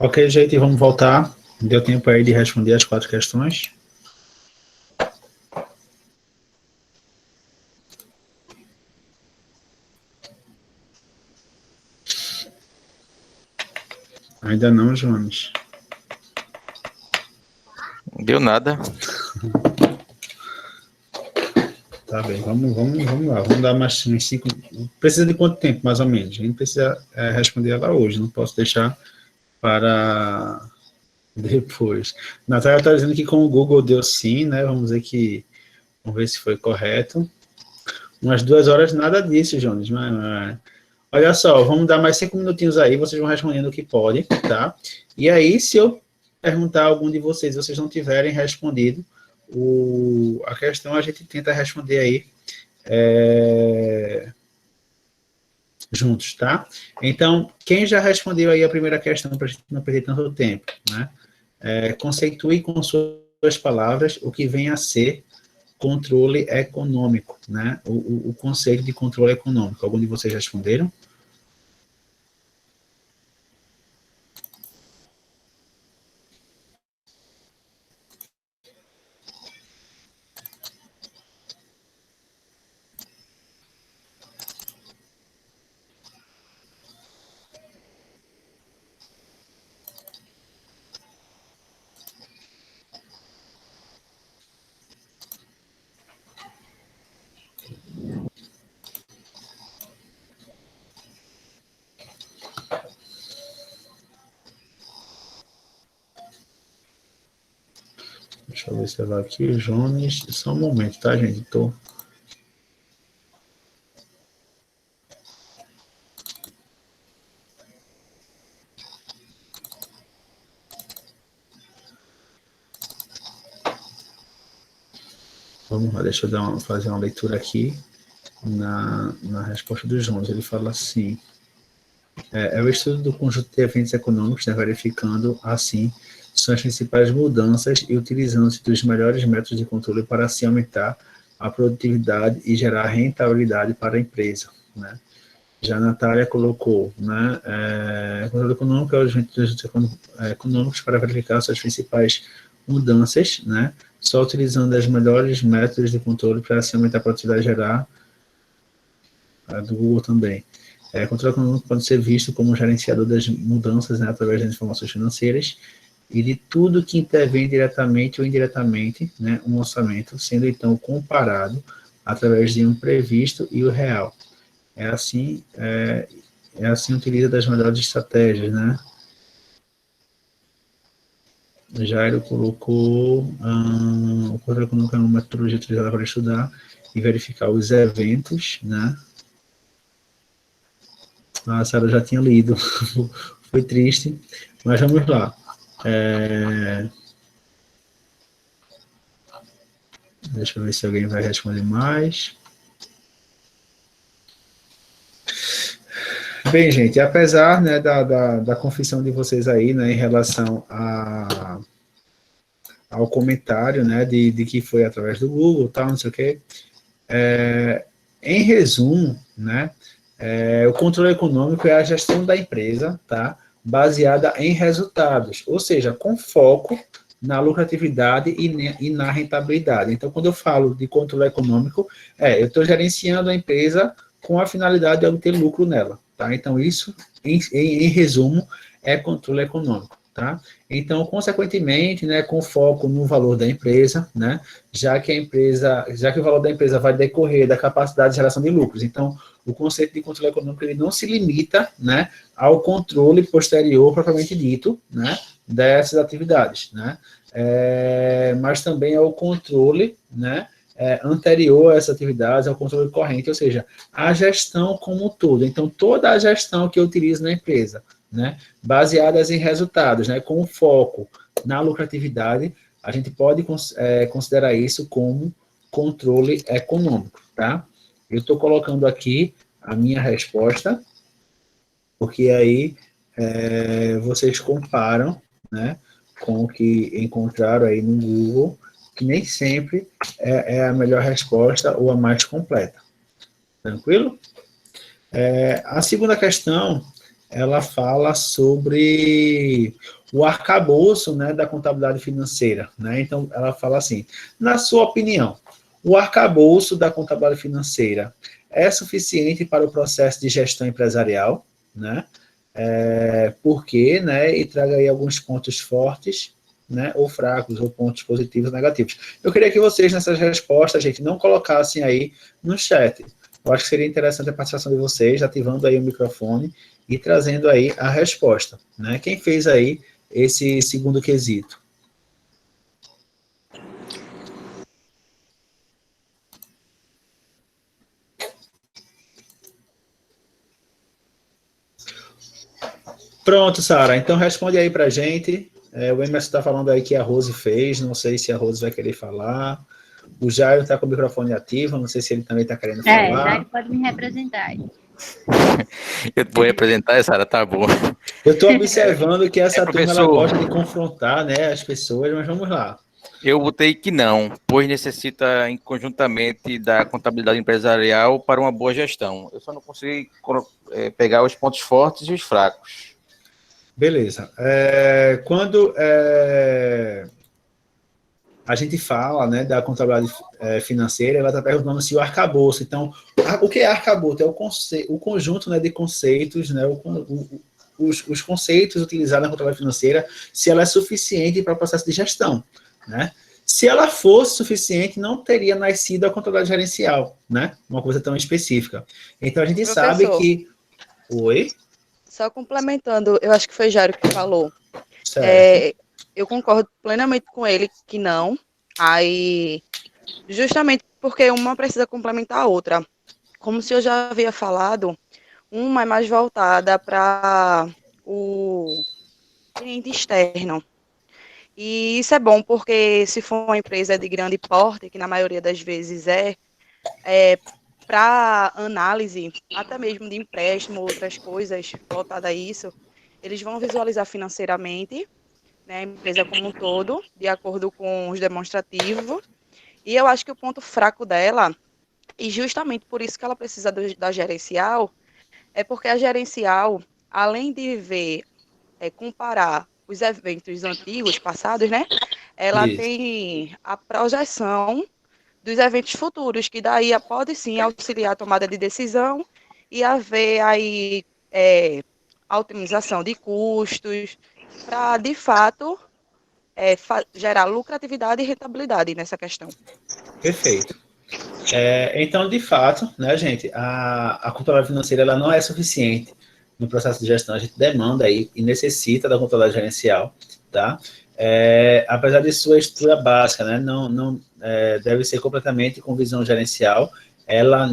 Ok, gente, vamos voltar. Deu tempo aí de responder as 4 questões. Ainda não, Jones. Deu nada. Tá bem, vamos lá. Vamos dar mais 5. Precisa de quanto tempo, mais ou menos? A gente precisa responder ela hoje, não posso deixar para depois. Natália está dizendo que com o Google deu sim, né? Vamos ver se foi correto. Umas 2 horas, nada disso, Jones. Olha só, vamos dar mais 5 minutinhos aí, vocês vão respondendo o que pode, tá? E aí, se eu perguntar a algum de vocês, vocês não tiverem respondido a questão, a gente tenta responder aí juntos, tá? Então, quem já respondeu aí a primeira questão, para a gente não perder tanto tempo, né? Conceitue com suas palavras o que vem a ser controle econômico, né? O conceito de controle econômico. Algum de vocês responderam? Deixa eu ver se ela aqui, Jones. Só um momento, tá, gente? Vamos lá, deixa eu fazer uma leitura aqui na resposta do Jones. Ele fala assim: é o estudo do conjunto de eventos econômicos, né, verificando, assim, suas principais mudanças e utilizando-se dos melhores métodos de controle para assim aumentar a produtividade e gerar rentabilidade para a empresa, né? Já a Natália colocou, né, controle econômico é os métodos econômicos para verificar suas principais mudanças, né, só utilizando os melhores métodos de controle para assim aumentar a produtividade e gerar, do Google também. Controle econômico pode ser visto como gerenciador das mudanças, né, através das informações financeiras e de tudo que intervém diretamente ou indiretamente, né, um orçamento, sendo então comparado através de um previsto e o real. Assim utiliza das melhores estratégias, né? Jairo colocou o controle econômico é uma metodologia utilizada para estudar e verificar os eventos, né? A Sara já tinha lido, foi triste, mas vamos lá. Deixa eu ver se alguém vai responder mais. Bem, gente, apesar, né, da confissão de vocês aí, né, em relação ao comentário, né, de que foi através do Google, tal, não sei o quê, em resumo, né, o controle econômico é a gestão da empresa, tá, baseada em resultados, ou seja, com foco na lucratividade e na rentabilidade. Então, quando eu falo de controle econômico, eu estou gerenciando a empresa com a finalidade de obter lucro nela, tá? Então, isso, em resumo, é controle econômico, tá? Então, consequentemente, né, com foco no valor da empresa, né, já que o valor da empresa vai decorrer da capacidade de geração de lucros. Então, o conceito de controle econômico ele não se limita, né, ao controle posterior propriamente dito, né, dessas atividades, né, mas também ao controle, né, anterior a essa atividade, ao controle corrente, ou seja, a gestão como um todo. Então, toda a gestão que eu utilizo na empresa, né, baseadas em resultados, né, com foco na lucratividade, a gente pode considerar isso como controle econômico, tá? Eu estou colocando aqui a minha resposta, porque aí vocês comparam, né, com o que encontraram aí no Google, que nem sempre é a melhor resposta ou a mais completa. Tranquilo? A segunda questão ela fala sobre o arcabouço, né, da contabilidade financeira, né? Então, ela fala assim, na sua opinião, o arcabouço da contabilidade financeira é suficiente para o processo de gestão empresarial, né? Por quê, né? E traga aí alguns pontos fortes, né? Ou fracos, ou pontos positivos ou negativos. Eu queria que vocês, nessas respostas, gente, não colocassem aí no chat. Eu acho que seria interessante a participação de vocês, ativando aí o microfone e trazendo aí a resposta, né? Quem fez aí esse segundo quesito? Pronto, Sara. Então responde aí pra gente. O Emerson está falando aí que a Rose fez, não sei se a Rose vai querer falar. O Jairo está com o microfone ativo, não sei se ele também está querendo falar. Jairo pode me representar. Eu vou representar, Sara, tá bom. Eu estou observando que essa turma ela professor, gosta de confrontar, né, as pessoas, mas vamos lá. eu botei que não, pois necessita conjuntamente da contabilidade empresarial para uma boa gestão. Eu só não consegui pegar os pontos fortes e os fracos. Beleza. Quando a gente fala, né, da contabilidade financeira, ela está perguntando se o arcabouço. Então, o que é arcabouço? É o conjunto, né, de conceitos, né, os conceitos utilizados na contabilidade financeira, se ela é suficiente para o processo de gestão, né? Se ela fosse suficiente, não teria nascido a contabilidade gerencial, né? Uma coisa tão específica. Então, a gente sabe que... Oi? Só complementando, eu acho que foi Jairo que falou. Eu concordo plenamente com ele que não. Aí, justamente porque uma precisa complementar a outra. Como se eu já havia falado, uma é mais voltada para o cliente externo. E isso é bom porque se for uma empresa de grande porte, que na maioria das vezes para análise, até mesmo de empréstimo, outras coisas voltadas a isso, eles vão visualizar financeiramente, né, a empresa como um todo, de acordo com os demonstrativos. E eu acho que o ponto fraco dela, e justamente por isso que ela precisa da gerencial, é porque a gerencial, além de ver, comparar os eventos antigos, passados, né, ela tem a projeção dos eventos futuros, que daí pode sim auxiliar a tomada de decisão e haver aí a otimização de custos para, de fato, gerar lucratividade e rentabilidade nessa questão. Perfeito. Então, de fato, né, gente, a contabilidade financeira ela não é suficiente no processo de gestão. A gente demanda aí e necessita da contabilidade gerencial, tá? Apesar de sua estrutura básica, né, não deve ser completamente com visão gerencial, ela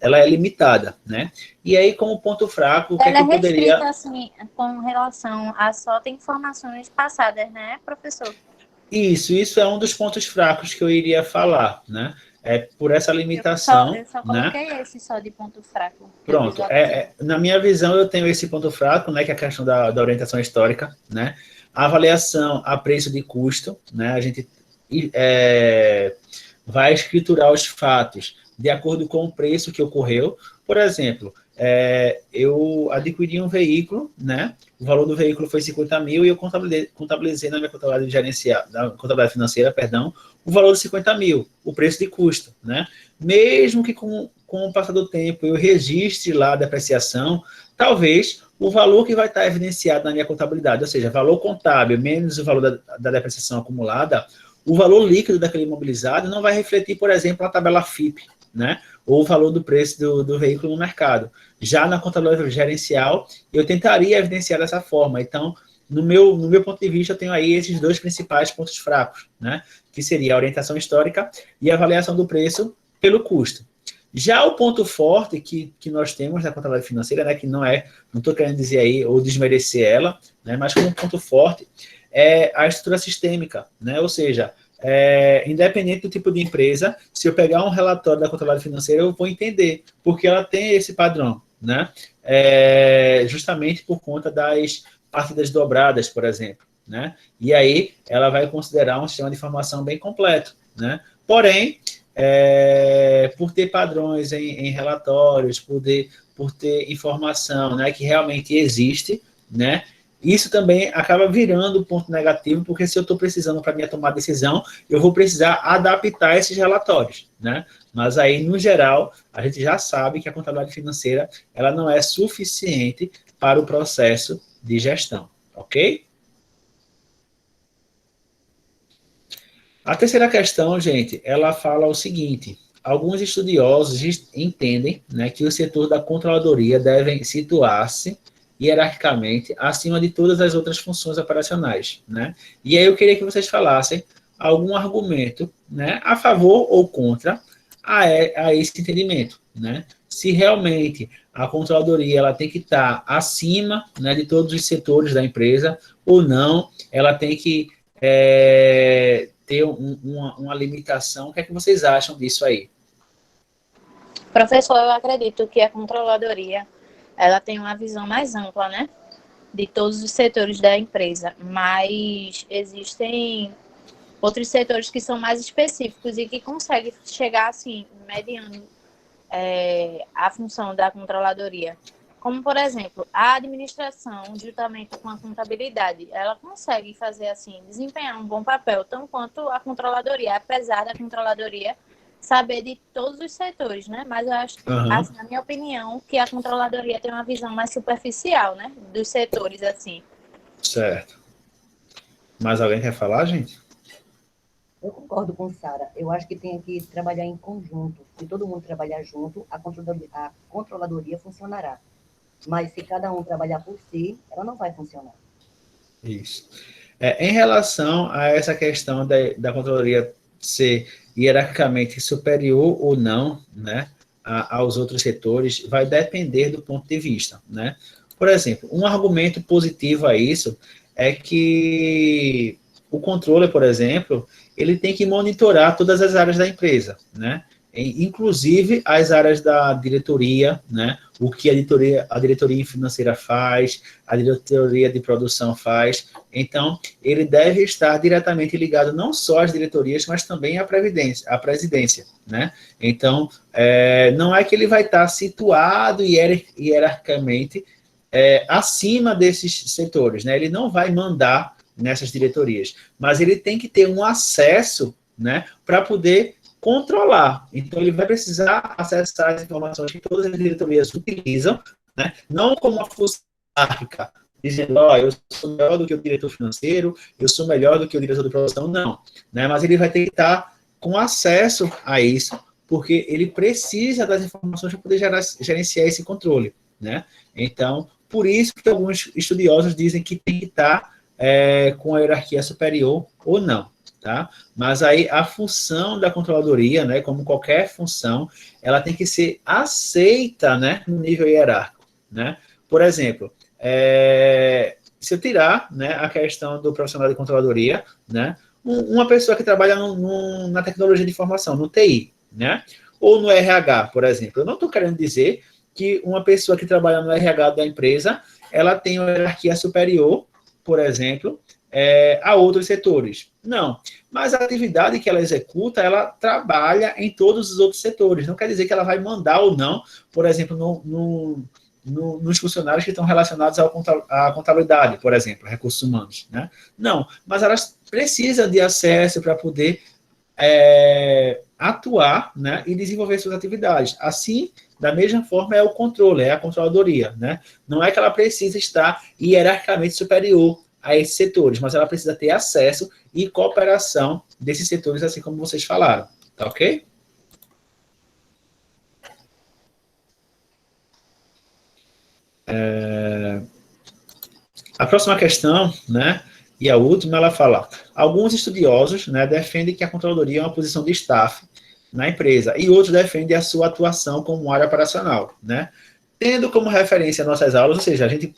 é limitada, né? E aí, como ponto fraco, o que é que eu poderia... Ela é restrita, assim, com relação a só ter informações passadas, né, professor? Isso é um dos pontos fracos que eu iria falar, né? Por essa limitação, eu só coloquei esse só de ponto fraco. Pronto. Na minha visão, eu tenho esse ponto fraco, né, que é a questão da orientação histórica, né? A avaliação a preço de custo, né? A gente vai escriturar os fatos de acordo com o preço que ocorreu. Por exemplo, eu adquiri um veículo, né? O valor do veículo foi 50 mil e eu contabilizei na minha contabilidade gerencial, na contabilidade financeira, perdão, o valor de 50 mil, o preço de custo, né? Mesmo que com o passar do tempo eu registre lá a depreciação, talvez o valor que vai estar evidenciado na minha contabilidade, ou seja, valor contábil menos o valor da depreciação acumulada, o valor líquido daquele imobilizado não vai refletir, por exemplo, a tabela FIP, né? Ou o valor do preço do veículo no mercado. Já na contabilidade gerencial, eu tentaria evidenciar dessa forma. Então, no meu ponto de vista, eu tenho aí esses dois principais pontos fracos, né? Que seria a orientação histórica e a avaliação do preço pelo custo. Já o ponto forte que nós temos na contabilidade financeira, né, que não estou querendo dizer aí ou desmerecer ela, né, mas como ponto forte é a estrutura sistêmica, né? Ou seja, independente do tipo de empresa, se eu pegar um relatório da contabilidade financeira, eu vou entender porque ela tem esse padrão, né? Justamente por conta das partidas dobradas, por exemplo, né? E aí ela vai considerar um sistema de informação bem completo, né? Porém, por ter padrões em relatórios, por por ter informação, né, que realmente existe, né, isso também acaba virando ponto negativo, porque se eu estou precisando para minha tomar decisão, eu vou precisar adaptar esses relatórios, né? Mas aí, no geral, a gente já sabe que a contabilidade financeira, ela não é suficiente para o processo de gestão, ok? A terceira questão, gente, ela fala o seguinte: alguns estudiosos entendem, né, que o setor da controladoria deve situar-se hierarquicamente acima de todas as outras funções operacionais, né? E aí eu queria que vocês falassem algum argumento, né, a favor ou contra a esse entendimento, né? Se realmente a controladoria ela tem que estar acima, né, de todos os setores da empresa ou não, ela tem que ter uma limitação. O que é que vocês acham disso aí? Professor, eu acredito que a controladoria ela tem uma visão mais ampla, né, de todos os setores da empresa, mas existem outros setores que são mais específicos e que conseguem chegar, assim, mediando a função da controladoria. Como, por exemplo, a administração, juntamente com a contabilidade, ela consegue fazer, assim, desempenhar um bom papel, tanto quanto a controladoria, apesar da controladoria saber de todos os setores, né? Mas eu acho, assim, na minha opinião, que a controladoria tem uma visão mais superficial, né? Dos setores, assim. Certo. Mais alguém quer falar, gente? Eu concordo com Sara. Eu acho que tem que trabalhar em conjunto. Se todo mundo trabalhar junto, a controladoria funcionará. Mas se cada um trabalhar por si, ela não vai funcionar. Isso. Em relação a essa questão da controladoria ser hierarquicamente superior ou não, né, aos outros setores, vai depender do ponto de vista, né? Por exemplo, um argumento positivo a isso é que o controller, por exemplo, ele tem que monitorar todas as áreas da empresa, né? Inclusive as áreas da diretoria, né? O que a diretoria financeira faz, a diretoria de produção faz. Então, ele deve estar diretamente ligado não só às diretorias, mas também à presidência, né? Então, não é que ele vai estar situado hierarquicamente acima desses setores, né? Ele não vai mandar nessas diretorias, mas ele tem que ter um acesso, né, para poder controlar. Então, ele vai precisar acessar as informações que todas as diretorias utilizam, né, não como uma função hierárquica, dizendo, eu sou melhor do que o diretor financeiro, eu sou melhor do que o diretor de produção, não. Né, mas ele vai ter que estar com acesso a isso, porque ele precisa das informações para poder gerenciar esse controle. Né? Então, por isso que alguns estudiosos dizem que tem que estar com a hierarquia superior ou não. Tá? Mas aí a função da controladoria, né, como qualquer função, ela tem que ser aceita, né, no nível hierárquico. Né? Por exemplo, se eu tirar, né, a questão do profissional de controladoria, né, uma pessoa que trabalha na tecnologia de informação, no TI, né, ou no RH, por exemplo, eu não estou querendo dizer que uma pessoa que trabalha no RH da empresa, ela tem uma hierarquia superior, por exemplo, a outros setores. Não, mas a atividade que ela executa, ela trabalha em todos os outros setores. Não quer dizer que ela vai mandar ou não, por exemplo, nos funcionários que estão relacionados à contabilidade, por exemplo, recursos humanos. Né? Não, mas elas precisam de acesso para poder atuar, né, e desenvolver suas atividades. Assim, da mesma forma, é o controle, é a controladoria. Né? Não é que ela precisa estar hierarquicamente superior a esses setores, mas ela precisa ter acesso e cooperação desses setores, assim como vocês falaram. Tá ok? A próxima questão, né, e a última, ela fala: alguns estudiosos, né, defendem que a controladoria é uma posição de staff na empresa, e outros defendem a sua atuação como área operacional. Né? Tendo como referência nossas aulas, ou seja, a gente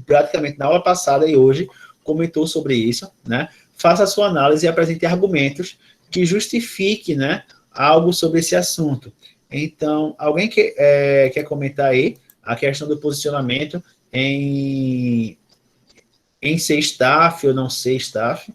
praticamente na aula passada e hoje comentou sobre isso, né? Faça a sua análise e apresente argumentos que justifiquem, né, algo sobre esse assunto. Então, alguém quer comentar aí a questão do posicionamento em ser staff ou não ser staff?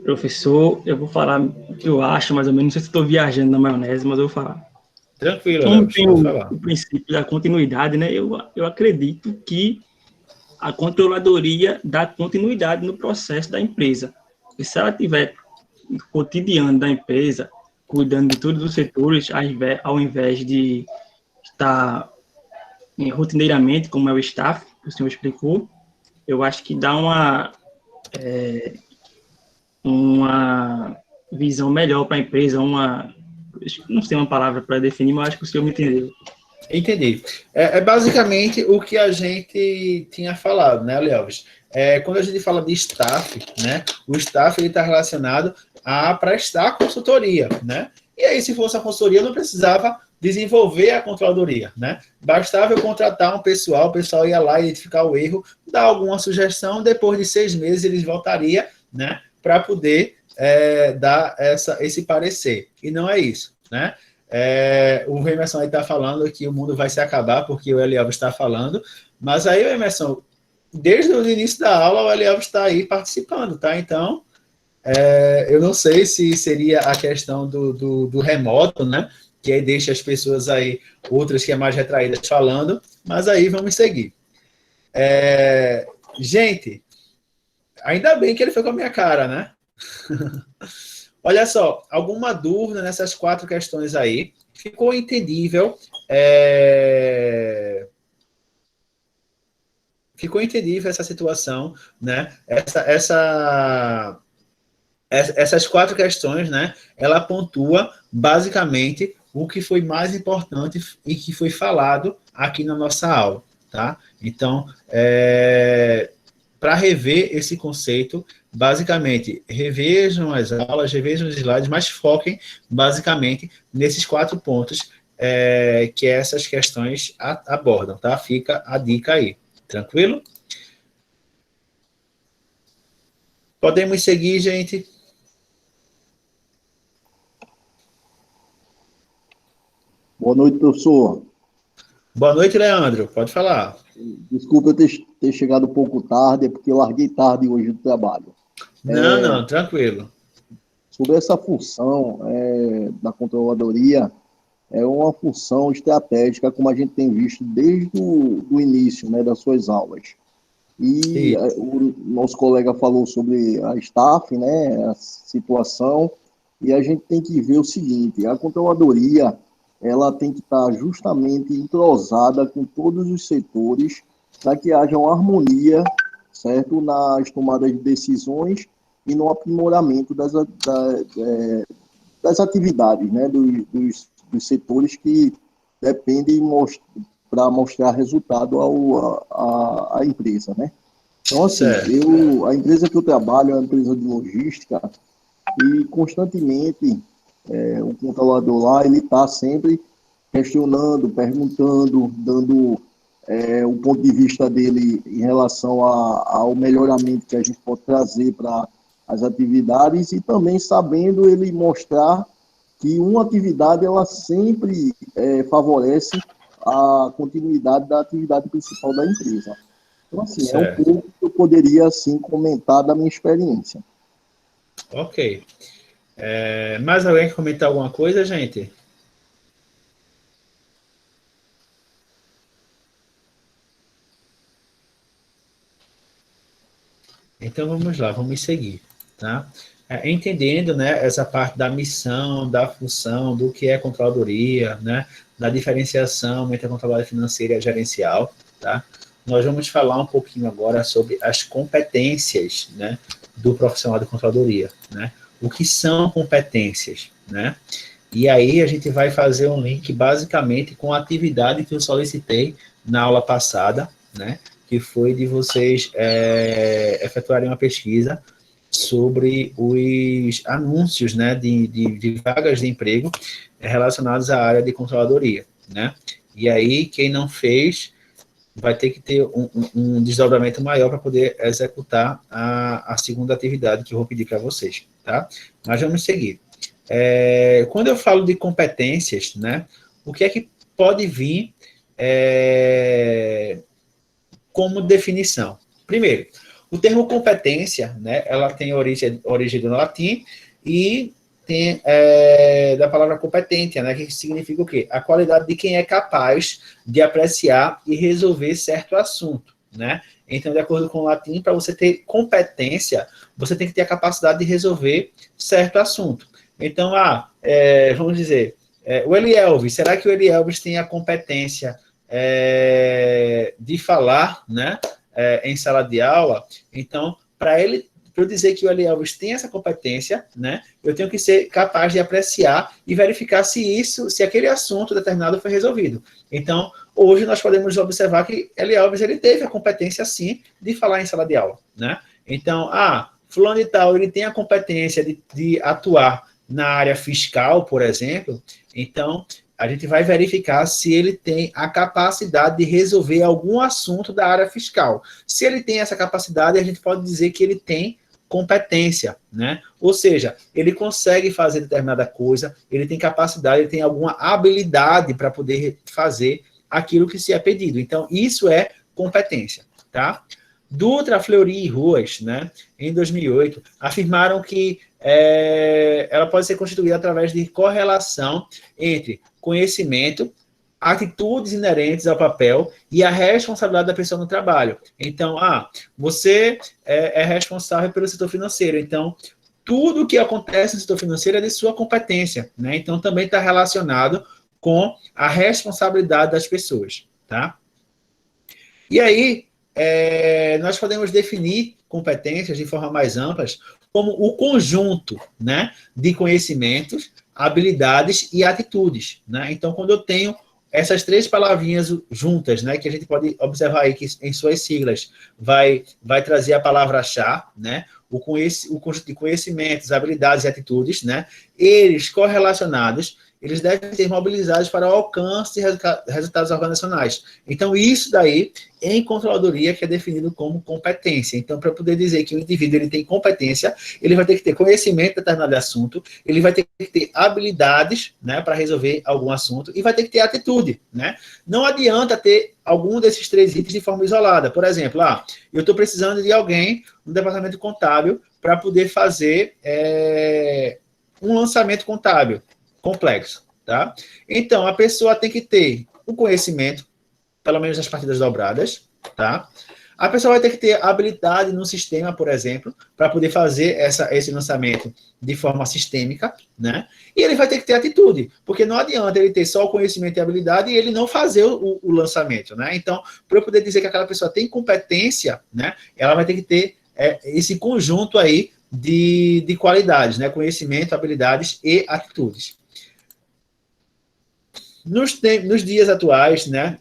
Professor, eu vou falar o que eu acho, mais ou menos, não sei se estou viajando na maionese, mas eu vou falar. Tranquilo, Como Léo, tem pode falar. o princípio da continuidade, né? Eu acredito que a controladoria dá continuidade no processo da empresa. E se ela tiver no cotidiano da empresa, cuidando de todos os setores, ao invés de estar rotineiramente, como é o staff, que o senhor explicou, eu acho que dá uma visão melhor para a empresa, não sei uma palavra para definir, mas acho que o senhor me entendeu. Entendi. É basicamente o que a gente tinha falado, né, Leovis? Quando a gente fala de staff, né, o staff está relacionado a prestar consultoria, né? E aí, se fosse a consultoria, eu não precisava desenvolver a controladoria, né? Bastava eu contratar um pessoal, o pessoal ia lá identificar o erro, dar alguma sugestão, depois de 6 meses eles voltaria, né, para poder dar esse parecer. E não é isso, né? O Emerson aí está falando que o mundo vai se acabar porque o Elielvis está falando, mas aí o Emerson, desde o início da aula, o Elielvis está aí participando, tá? Então, eu não sei se seria a questão do remoto, né? Que aí deixa as pessoas aí, outras que é mais retraídas falando, mas aí vamos seguir. Gente, ainda bem que ele foi com a minha cara, né? Olha só, alguma dúvida nessas 4 questões aí? Ficou entendível? Ficou entendível essa situação, né? Essas 4 questões, né? Ela pontua basicamente o que foi mais importante e que foi falado aqui na nossa aula, tá? Então, para rever esse conceito, basicamente, revejam as aulas, revejam os slides, mas foquem basicamente nesses 4 pontos que essas questões abordam, tá? Fica a dica aí, tranquilo? Podemos seguir, gente? Boa noite, professor. Boa noite, Leandro. Pode falar. Desculpa eu ter chegado um pouco tarde, é porque eu larguei tarde hoje do trabalho. Não, tranquilo. Sobre essa função da controladoria, é uma função estratégica, como a gente tem visto desde o início, né, das suas aulas. E o nosso colega falou sobre a staff, né, a situação, e a gente tem que ver o seguinte: a controladoria ela tem que estar justamente entrosada com todos os setores para que haja uma harmonia, certo, nas tomadas de decisões e no aprimoramento das atividades, né, dos setores que dependem para mostrar resultado à empresa, né? Então, assim, a empresa que eu trabalho é uma empresa de logística e constantemente o controlador lá, ele está sempre questionando, perguntando, dando o ponto de vista dele em relação ao melhoramento que a gente pode trazer para as atividades e também sabendo ele mostrar que uma atividade ela sempre favorece a continuidade da atividade principal da empresa. Então, assim, é um pouco que eu poderia, assim, comentar da minha experiência. Ok. Mais alguém quer comentar alguma coisa, gente? Então, vamos lá, vamos seguir, tá? Entendendo, né, essa parte da missão, da função, do que é controladoria, né, da diferenciação entre a controladoria financeira e a gerencial, tá? Nós vamos falar um pouquinho agora sobre as competências, né, do profissional de controladoria, né? O que são competências, né? E aí a gente vai fazer um link basicamente com a atividade que eu solicitei na aula passada, né? Que foi de vocês efetuarem uma pesquisa sobre os anúncios, né, de vagas de emprego relacionados à área de controladoria, né? E aí, quem não fez vai ter que ter um desdobramento maior para poder executar a segunda atividade que eu vou pedir para vocês, tá? Mas vamos seguir. Quando eu falo de competências, né, o que é que pode vir como definição? Primeiro, O termo competência, né, ela tem origem do latim e tem da palavra competência, né, que significa o quê? A qualidade de quem é capaz de apreciar e resolver certo assunto, né? Então, de acordo com o latim, para você ter competência, você tem que ter a capacidade de resolver certo assunto. Então, vamos dizer, o Elielvis, será que o Elielvis tem a competência de falar, né, em sala de aula? Então, para eu dizer que o Elielvis tem essa competência, né, eu tenho que ser capaz de apreciar e verificar se aquele assunto determinado foi resolvido. Então, hoje nós podemos observar que Elielvis, ele teve a competência, sim, de falar em sala de aula, né? Então, fulano de tal, ele tem a competência de atuar na área fiscal, por exemplo. Então, a gente vai verificar se ele tem a capacidade de resolver algum assunto da área fiscal. Se ele tem essa capacidade, a gente pode dizer que ele tem competência, né? Ou seja, ele consegue fazer determinada coisa, ele tem capacidade, ele tem alguma habilidade para poder fazer aquilo que se é pedido. Então, isso é competência, tá? Dutra, Fleury e Ruas, né, em 2008, afirmaram que ela pode ser constituída através de correlação entre conhecimento, atitudes inerentes ao papel e a responsabilidade da pessoa no trabalho. Então, você é responsável pelo setor financeiro, então, tudo que acontece no setor financeiro é de sua competência, né? Então, também está relacionado com a responsabilidade das pessoas, tá? E aí, nós podemos definir competências de forma mais ampla como o conjunto, né, de conhecimentos, habilidades e atitudes, né? Então, quando eu tenho essas três palavrinhas juntas, né, que a gente pode observar aí que em suas siglas vai trazer a palavra-chave, né, o conjunto de conhecimentos, habilidades e atitudes, né, eles correlacionados, eles devem ser mobilizados para o alcance de resultados organizacionais. Então, isso daí, em controladoria, que é definido como competência. Então, para poder dizer que o indivíduo ele tem competência, ele vai ter que ter conhecimento de determinado assunto, ele vai ter que ter habilidades, né, para resolver algum assunto, e vai ter que ter atitude, né? Não adianta ter algum desses três itens de forma isolada. Por exemplo, eu estou precisando de alguém no departamento contábil para poder fazer um lançamento contábil complexo, tá? Então, a pessoa tem que ter o conhecimento, pelo menos das partidas dobradas, tá? A pessoa vai ter que ter habilidade no sistema, por exemplo, para poder fazer esse lançamento de forma sistêmica, né? E ele vai ter que ter atitude, porque não adianta ele ter só o conhecimento e habilidade e ele não fazer o lançamento, né? Então, para eu poder dizer que aquela pessoa tem competência, né? Ela vai ter que ter esse conjunto aí de qualidades, né? Conhecimento, habilidades e atitudes. Nos dias atuais, né,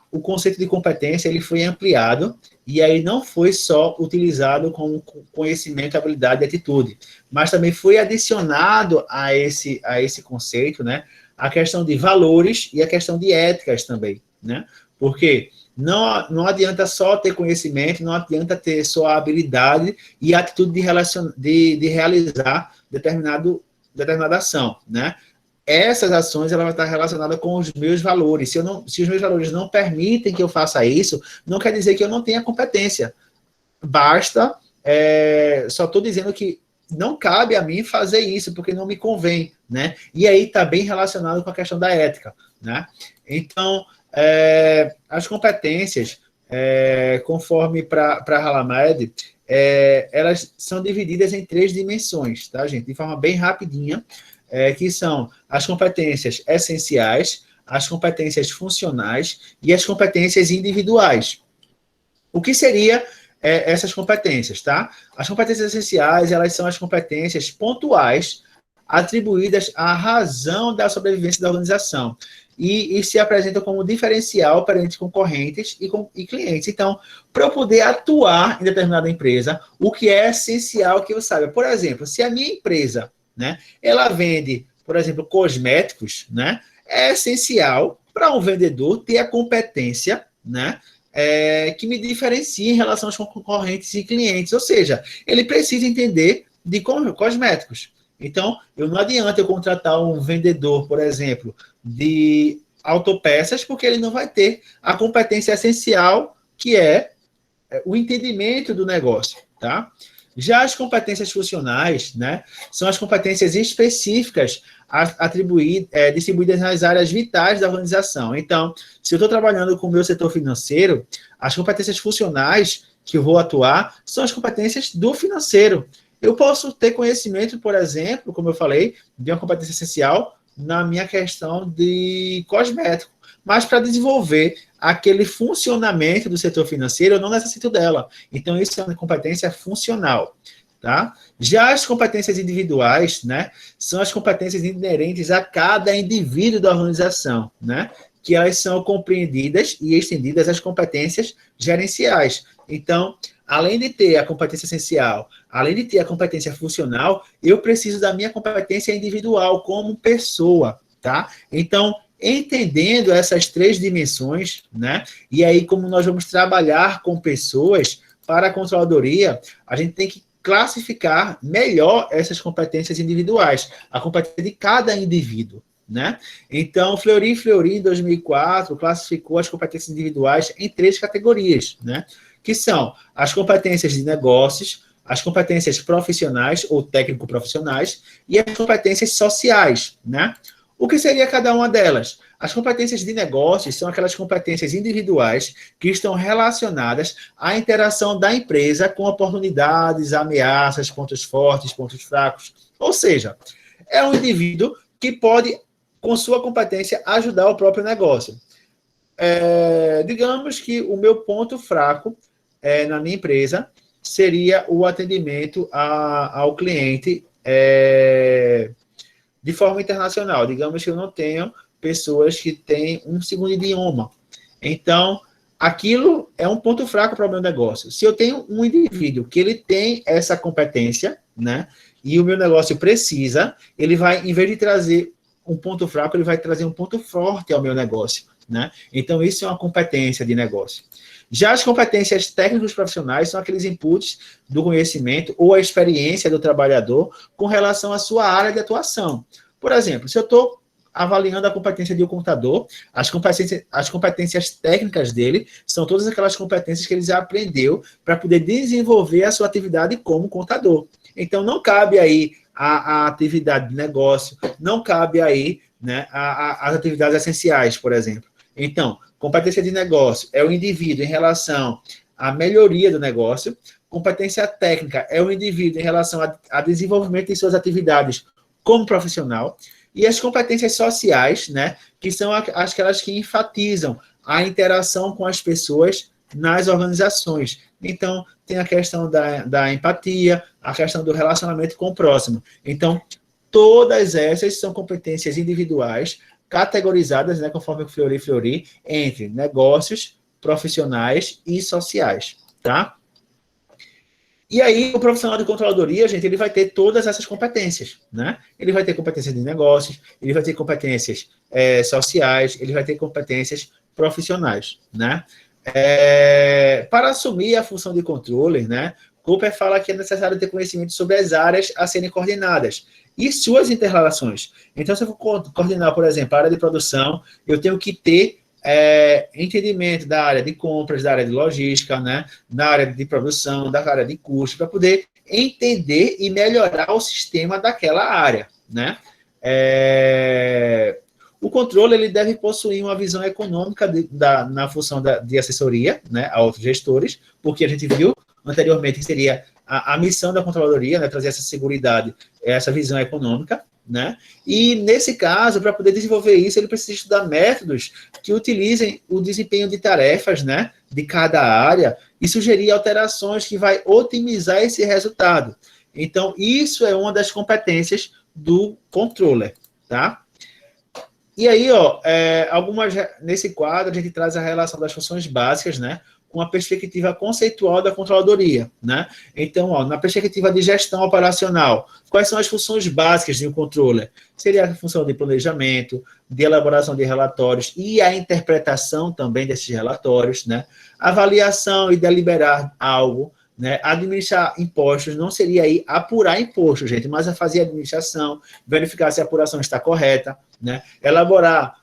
o conceito de competência ele foi ampliado e aí não foi só utilizado como conhecimento, habilidade e atitude, mas também foi adicionado a esse conceito, né, a questão de valores e a questão de éticas também, né, porque não adianta só ter conhecimento, não adianta ter só a habilidade e a atitude de realizar determinada ação, né. Essas ações ela vai estar relacionada com os meus valores. Se os meus valores não permitem que eu faça isso, não quer dizer que eu não tenha competência. Basta, só estou dizendo que não cabe a mim fazer isso, porque não me convém, né? E aí está bem relacionado com a questão da ética, né? Então, as competências, conforme para a Halamed, elas são divididas em 3 dimensões, tá, gente? De forma bem rapidinha, que são as competências essenciais, as competências funcionais e as competências individuais. O que seria essas competências, tá? As competências essenciais, elas são as competências pontuais atribuídas à razão da sobrevivência da organização e se apresentam como diferencial perante concorrentes e clientes. Então, para eu poder atuar em determinada empresa, o que é essencial que eu saiba? Por exemplo, se a minha empresa, né, ela vende, por exemplo, cosméticos, né, é essencial para um vendedor ter a competência, né, que me diferencia em relação aos concorrentes e clientes. Ou seja, ele precisa entender de cosméticos. Então, não adianta eu contratar um vendedor, por exemplo, de autopeças, porque ele não vai ter a competência essencial, que é o entendimento do negócio, tá? Já as competências funcionais, né, são as competências específicas distribuídas nas áreas vitais da organização. Então, se eu estou trabalhando com o meu setor financeiro, as competências funcionais que eu vou atuar são as competências do financeiro. Eu posso ter conhecimento, por exemplo, como eu falei, de uma competência essencial na minha questão de cosmético, mas para desenvolver aquele funcionamento do setor financeiro, eu não necessito dela. Então, isso é uma competência funcional, tá? Já as competências individuais, né, são as competências inerentes a cada indivíduo da organização, né, que elas são compreendidas e estendidas às competências gerenciais. Então, além de ter a competência essencial, além de ter a competência funcional, eu preciso da minha competência individual como pessoa, tá? Então, entendendo essas 3 dimensões, né? E aí, como nós vamos trabalhar com pessoas para a controladoria, a gente tem que classificar melhor essas competências individuais, a competência de cada indivíduo, né? Então, Fleury, em 2004, classificou as competências individuais em 3 categorias, né? Que são as competências de negócios, as competências profissionais ou técnico-profissionais e as competências sociais, né? O que seria cada uma delas? As competências de negócios são aquelas competências individuais que estão relacionadas à interação da empresa com oportunidades, ameaças, pontos fortes, pontos fracos. Ou seja, é um indivíduo que pode, com sua competência, ajudar o próprio negócio. Digamos que o meu ponto fraco na minha empresa seria o atendimento ao cliente de forma internacional. Digamos que eu não tenho pessoas que têm um segundo idioma. Então, aquilo é um ponto fraco para o meu negócio. Se eu tenho um indivíduo que ele tem essa competência, né, e o meu negócio precisa, ele vai, em vez de trazer um ponto fraco, ele vai trazer um ponto forte ao meu negócio, né? Então, isso é uma competência de negócio. Já as competências técnicos profissionais são aqueles inputs do conhecimento ou a experiência do trabalhador com relação à sua área de atuação. Por exemplo, se eu estou avaliando a competência de um contador, as competências técnicas dele são todas aquelas competências que ele já aprendeu para poder desenvolver a sua atividade como contador. Então, não cabe aí a atividade de negócio, não cabe aí, né, as atividades essenciais, por exemplo. Então, competência de negócio é o indivíduo em relação à melhoria do negócio. Competência técnica é o indivíduo em relação a desenvolvimento de suas atividades como profissional. E as competências sociais, né, que são aquelas que enfatizam a interação com as pessoas nas organizações. Então, tem a questão da empatia, a questão do relacionamento com o próximo. Então, todas essas são competências individuais categorizadas, né, conforme o Fleury, entre negócios, profissionais e sociais, tá? E aí, o profissional de controladoria, gente, ele vai ter todas essas competências, né? Ele vai ter competências de negócios, ele vai ter competências sociais, ele vai ter competências profissionais, né? Para assumir a função de controller, né, Cooper fala que é necessário ter conhecimento sobre as áreas a serem coordenadas e suas interrelações. Então, se eu for coordenar, por exemplo, a área de produção, eu tenho que ter entendimento da área de compras, da área de logística, né, da área de produção, da área de custo, para poder entender e melhorar o sistema daquela área, né? O controle ele deve possuir uma visão econômica na função de assessoria, né, a outros gestores, porque a gente viu anteriormente que seria a missão da controladoria, né, trazer essa seguridade, essa visão econômica, né? E, nesse caso, para poder desenvolver isso, ele precisa estudar métodos que utilizem o desempenho de tarefas, né, de cada área e sugerir alterações que vai otimizar esse resultado. Então, isso é uma das competências do controller, tá? E aí, nesse quadro, a gente traz a relação das funções básicas, né, com a perspectiva conceitual da controladoria, né? Então, na perspectiva de gestão operacional, quais são as funções básicas de um controller? Seria a função de planejamento, de elaboração de relatórios e a interpretação também desses relatórios, né? Avaliação e deliberar algo, né? Administrar impostos não seria aí apurar impostos, gente, mas a fazer a administração, verificar se a apuração está correta, né? Elaborar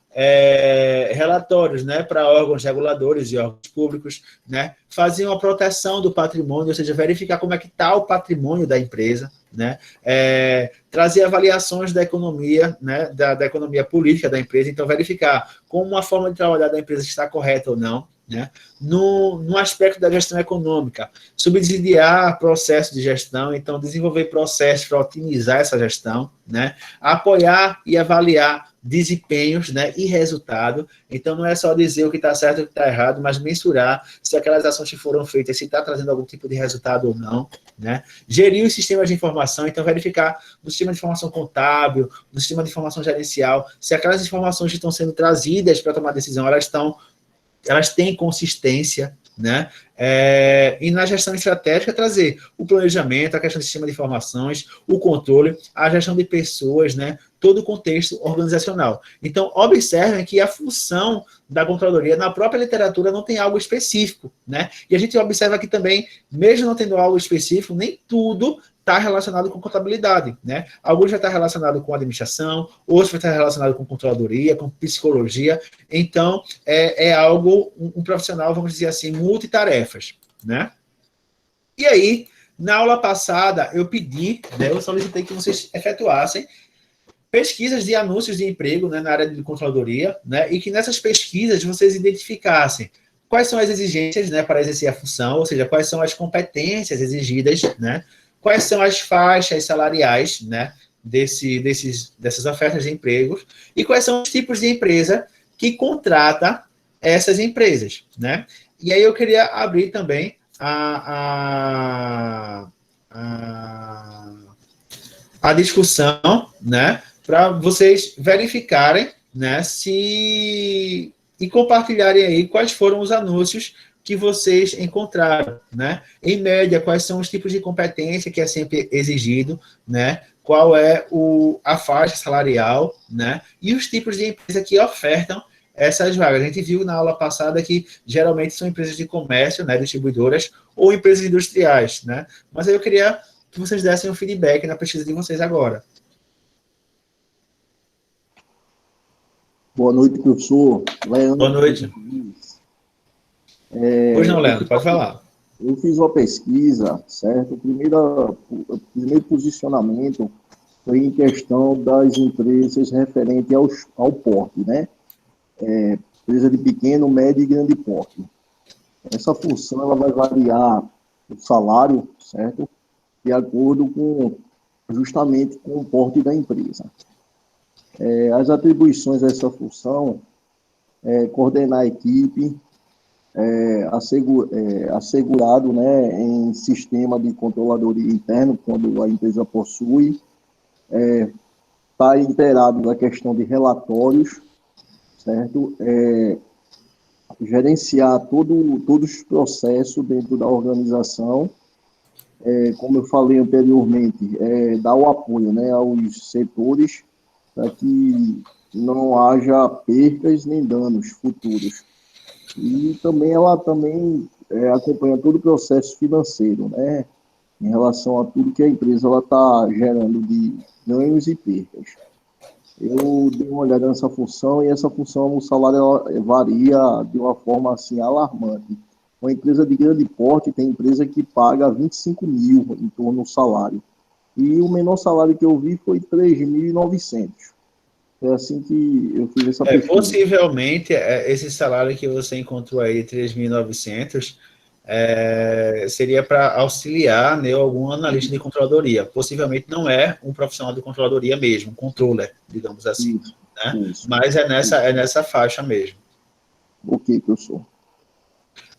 relatórios, né, para órgãos reguladores e órgãos públicos, né, faziam a proteção do patrimônio, ou seja, verificar como é que está o patrimônio da empresa, né, trazer avaliações da economia, né, da economia política da empresa, então verificar como uma forma de trabalhar da empresa está correta ou não, né, no aspecto da gestão econômica, subsidiar processo de gestão, então desenvolver processos para otimizar essa gestão, né, apoiar e avaliar desempenhos, né, e resultado. Então não é só dizer o que está certo e o que está errado, mas mensurar se aquelas ações que foram feitas, se está trazendo algum tipo de resultado ou não, né. Gerir os sistemas de informação, então verificar no sistema de informação contábil, no sistema de informação gerencial, se aquelas informações que estão sendo trazidas para tomar decisão, elas têm consistência, né? E na gestão estratégica trazer o planejamento, a questão do sistema de informações, o controle, a gestão de pessoas, né? Todo o contexto organizacional. Então, observem que a função da controladoria na própria literatura não tem algo específico, né? E a gente observa aqui também, mesmo não tendo algo específico, nem tudo está relacionado com contabilidade, né? Alguns já está relacionado com administração, outros vai estar relacionado com controladoria, com psicologia. Então, é algo, um profissional, vamos dizer assim, multitarefas, né? E aí, na aula passada, eu pedi, né, eu solicitei que vocês efetuassem pesquisas de anúncios de emprego, né, na área de controladoria, né, e que nessas pesquisas vocês identificassem quais são as exigências, né, para exercer a função, ou seja, quais são as competências exigidas, né, quais são as faixas salariais, né, dessas ofertas de empregos, e quais são os tipos de empresa que contrata essas empresas, né. E aí eu queria abrir também a discussão, né, para vocês verificarem, né, e compartilharem aí quais foram os anúncios que vocês encontraram, né? Em média, quais são os tipos de competência que é sempre exigido, né? Qual é a faixa salarial, né? E os tipos de empresa que ofertam essas vagas. A gente viu na aula passada que geralmente são empresas de comércio, né, distribuidoras, ou empresas industriais, né? Mas aí eu queria que vocês dessem um feedback na pesquisa de vocês agora. Boa noite, professor. Leandro. Boa noite. Pois não, Leandro, pode falar. Eu fiz uma pesquisa, certo? O primeiro posicionamento foi em questão das empresas referente ao porte, né? Empresa de pequeno, médio e grande porte. Essa função ela vai variar o salário, certo? De acordo justamente com o porte da empresa. As atribuições dessa função coordenar a equipe, assegurado, né, em sistema de controladoria interno, quando a empresa possui, está inteirado da questão de relatórios, certo? Gerenciar todos os processos dentro da organização, como eu falei anteriormente, dar o apoio, né, aos setores para que não haja percas nem danos futuros. E também ela acompanha todo o processo financeiro, né, em relação a tudo que a empresa está gerando de ganhos e percas. Eu dei uma olhada nessa função, e essa função, o salário varia de uma forma assim alarmante. Uma empresa de grande porte tem empresa que paga 25 mil em torno do salário. E o menor salário que eu vi foi 3.900. É assim que eu fiz essa pesquisa. Possivelmente, esse salário que você encontrou aí, 3.900, seria para auxiliar, né, algum analista de controladoria. Possivelmente não é um profissional de controladoria mesmo, um controller, digamos assim. Isso, né? isso. Mas é nessa faixa mesmo. Ok, professor.